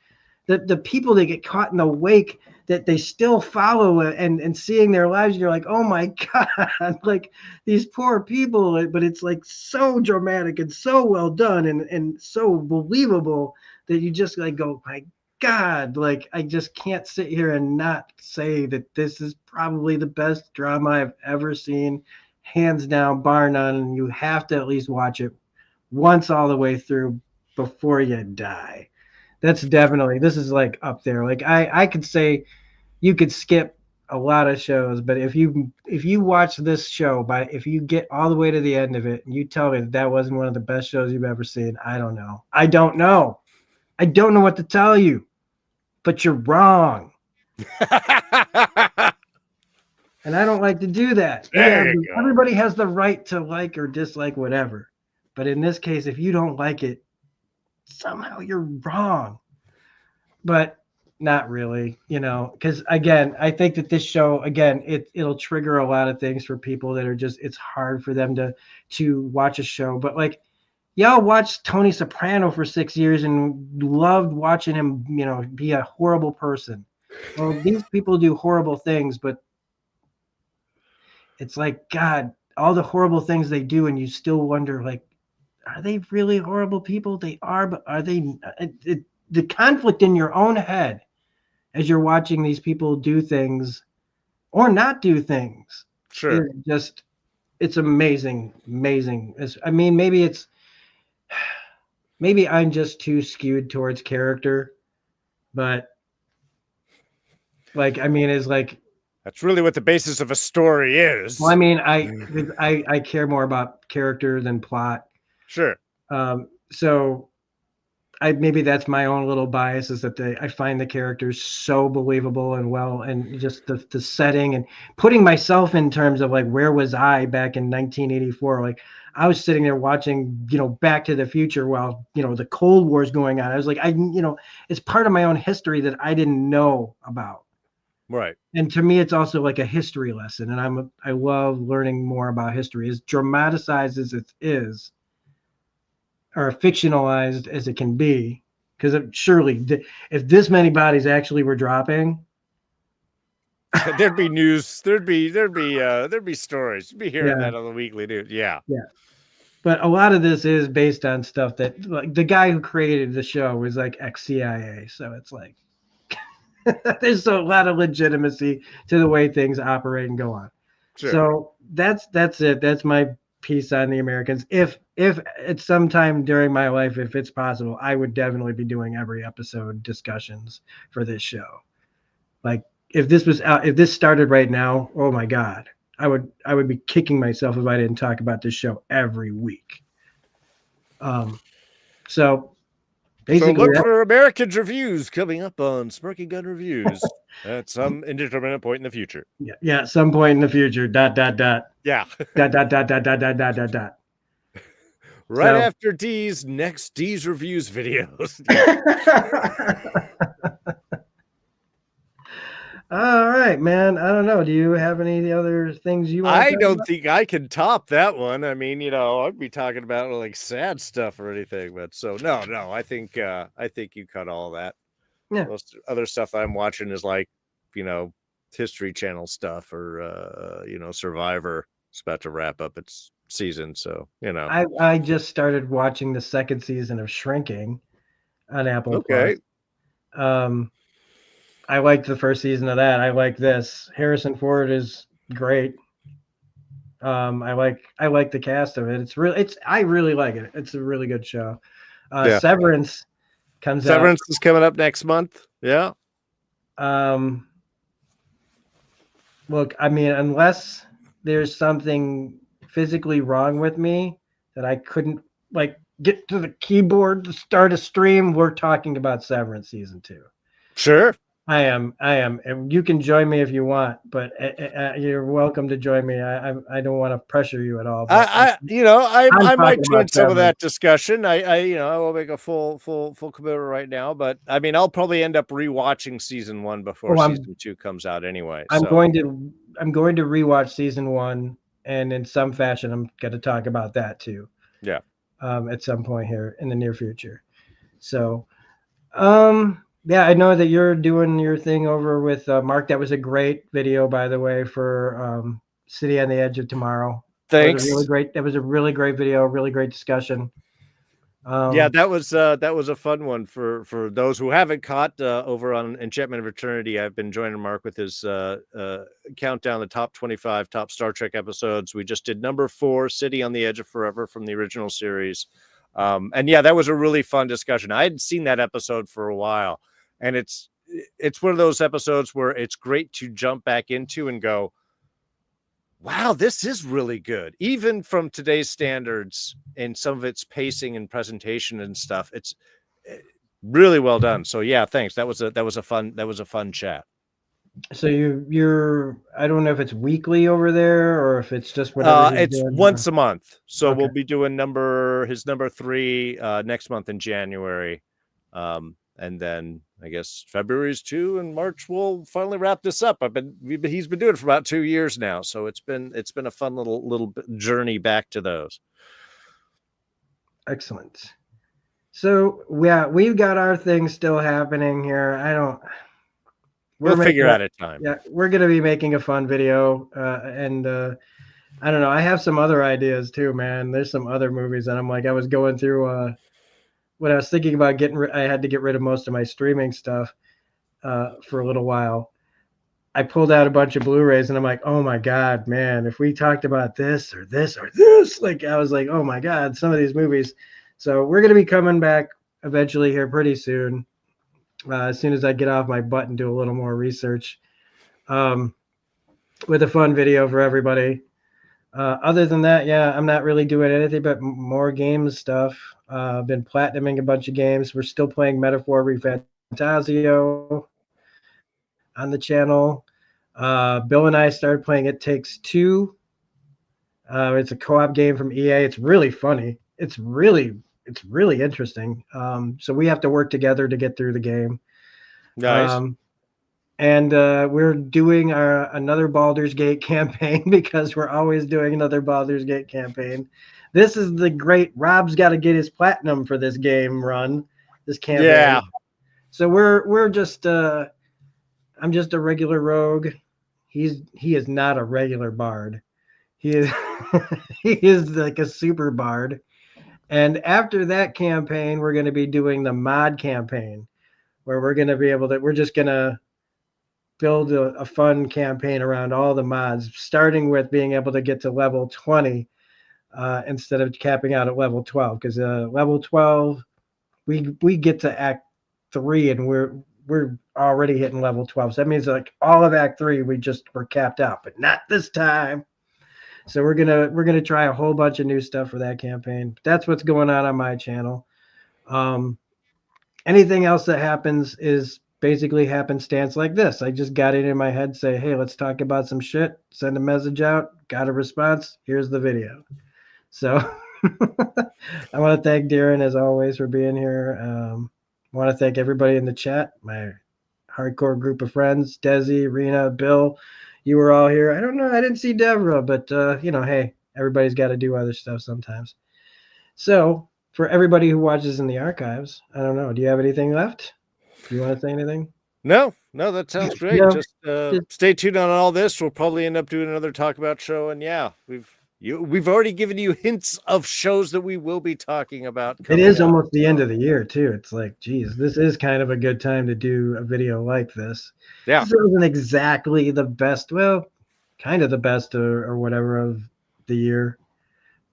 The people that get caught in the wake that they still follow and seeing their lives, you're like, oh my god, like these poor people. But it's like so dramatic and so well done and so believable that you just like go, my god, like I just can't sit here and not say that this is probably the best drama I've ever seen, hands down, bar none. And you have to at least watch it once all the way through before you die. That's definitely, this is like up there. Like I could say you could skip a lot of shows, but if you watch this show, if you get all the way to the end of it and you tell me that wasn't one of the best shows you've ever seen, I don't know. I don't know. I don't know what to tell you, but you're wrong. And I don't like to do that. Everybody has the right to like or dislike whatever. But in this case, if you don't like it, somehow you're wrong. But not really, because again, I think that this show, again, it'll trigger a lot of things for people that are just, it's hard for them to watch a show. But like, y'all watched Tony Soprano for 6 years and loved watching him, be a horrible person. Well, these people do horrible things, but it's like, God, all the horrible things they do, and you still wonder, like, are they really horrible people? They are, but are they? The conflict in your own head as you're watching these people do things or not do things Sure. is just, it's amazing. I mean, maybe I'm just too skewed towards character, but like, I mean, it's like, that's really what the basis of a story is. well, I mean, I care more about character than plot. Sure. So maybe that's my own little bias, is that I find the characters so believable and well, and just the setting and putting myself in terms of like, where was I back in 1984? Like I was sitting there watching, Back to the Future while, the Cold War is going on. I was like, it's part of my own history that I didn't know about. Right. And to me, it's also like a history lesson. And I love learning more about history, as dramatized as it is, or fictionalized as it can be, because surely if this many bodies actually were dropping, There'd be news. There'd be stories. You'd be hearing Yeah, that on the weekly news. Yeah. yeah. But a lot of this is based on stuff that, like, the guy who created the show was like ex-CIA, so it's like there's a lot of legitimacy to the way things operate and go on. Sure. So that's it. That's my piece on the Americans. If at some time during my life, if it's possible, I would definitely be doing every episode discussions for this show. Like, if this was out, if this started right now, oh my god, I would be kicking myself if I didn't talk about this show every week. Um, so So basically, look for Americans reviews coming up on Smoking Gun Reviews at some indeterminate point in the future. yeah, at some point in the future, dot dot dot Yeah. dot dot dot dot dot dot dot dot dot. Right after D's next D's reviews videos. All right, man. I don't know. Do you have any other things you want to I talk don't about? think I can top that one. I mean, I'd be talking about like sad stuff or anything, but so no, I think you cut all that. Yeah. Most other stuff I'm watching is like, History Channel stuff or Survivor. It's about to wrap up its season, so I just started watching the second season of Shrinking on Apple Plus. Okay. I liked the first season of that. I like this. Harrison Ford is great. I like the cast of it. I really like it. It's a really good show. Yeah. Severance comes out. Severance is coming up next month. Yeah. Look, I mean, unless there's something physically wrong with me that I couldn't like get to the keyboard to start a stream, we're talking about Severance season 2. Sure. I am. And you can join me if you want, but you're welcome to join me. I don't want to pressure you at all. But I might join some of that discussion. I will make a full commitment right now, but I mean, I'll probably end up rewatching season 1 before season 2 comes out anyway. I'm going to rewatch season 1, and in some fashion, I'm going to talk about that too. Yeah. At some point here in the near future. So, yeah, I know that you're doing your thing over with Mark. That was a great video, by the way, for City on the Edge of Tomorrow. Thanks. That was a really great video, really great discussion. Yeah, that was a fun one for those who haven't caught over on Enchantment of Eternity. I've been joining Mark with his countdown, the top 25 top Star Trek episodes. We just did number 4, City on the Edge of Forever from the original series. And yeah, that was a really fun discussion. I hadn't seen that episode for a while. And it's one of those episodes where it's great to jump back into and go, wow, this is really good. Even from today's standards and some of its pacing and presentation and stuff, it's really well done. So yeah, thanks. That was a fun chat. So you're I don't know if it's weekly over there or if it's just whatever. It's once a month. So okay. We'll be doing his number 3 next month in January. And then I guess February's 2 and March we'll finally wrap this up. He's been doing it for about 2 years now, so it's been a fun little journey back to those. Excellent. So yeah, we've got our thing still happening here. We'll figure out a time. Yeah, we're gonna be making a fun video, and I don't know. I have some other ideas too, man. There's some other movies, and I'm like, I was going through. When I was thinking about I had to get rid of most of my streaming stuff for a little while. I pulled out a bunch of Blu-rays and I'm like, oh my God, man, if we talked about this or this or this, like I was like, oh my God, some of these movies. So we're going to be coming back eventually here pretty soon. As soon as I get off my butt and do a little more research with a fun video for everybody. Other than that, yeah, I'm not really doing anything but more games stuff. I've been platinuming a bunch of games. We're still playing Metaphor Refantasio on the channel. Bill and I started playing It Takes Two. It's a co-op game from EA. It's really funny. It's really interesting. So we have to work together to get through the game. Nice. And we're doing another Baldur's Gate campaign because we're always doing another Baldur's Gate campaign. This is the great Rob's got to get his platinum for this game run, this campaign. Yeah. So we're just I'm just a regular rogue he is not a regular bard. He is he is like a super bard. And after that campaign, we're going to be doing the mod campaign, where we're going to be able to. We're just going to build a fun campaign around all the mods, starting with being able to get to level 20 instead of capping out at level 12. Because level 12, we get to Act 3 and we're already hitting level 12. So that means like all of Act 3 we're capped out, but not this time. So we're gonna try a whole bunch of new stuff for that campaign. That's what's going on my channel. Um, Anything else that happens is basically happenstance like this. I just got it in my head, say, hey, let's talk about some shit, send a message out, got a response, here's the video. So I want to thank Darren as always for being here. I want to thank everybody in the chat, my hardcore group of friends, Desi, Rena, Bill. You were all here. I don't know. I didn't see Deborah, but hey, everybody's got to do other stuff sometimes. So for everybody who watches in the archives, I don't know. Do you have anything left? Do you want to say anything? No, that sounds great. No, Just stay tuned on all this. We'll probably end up doing another Talk About show, and yeah, we've already given you hints of shows that we will be talking about. It is almost the end of the year too. It's like, geez, this is kind of a good time to do a video like this. Yeah, this isn't exactly the best. Well, kind of the best or whatever of the year,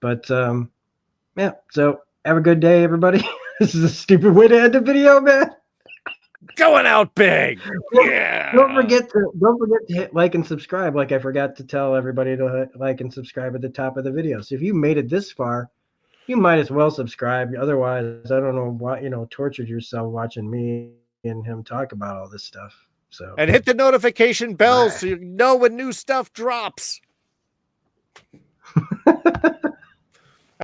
but yeah. So have a good day, everybody. This is a stupid way to end the video, man. going out big. Yeah. Don't forget to hit like and subscribe. Like I forgot to tell everybody to hit like and subscribe at the top of the video. So if you made it this far, you might as well subscribe. Otherwise, I don't know why tortured yourself watching me and him talk about all this stuff. So and hit the notification bell so you know when new stuff drops.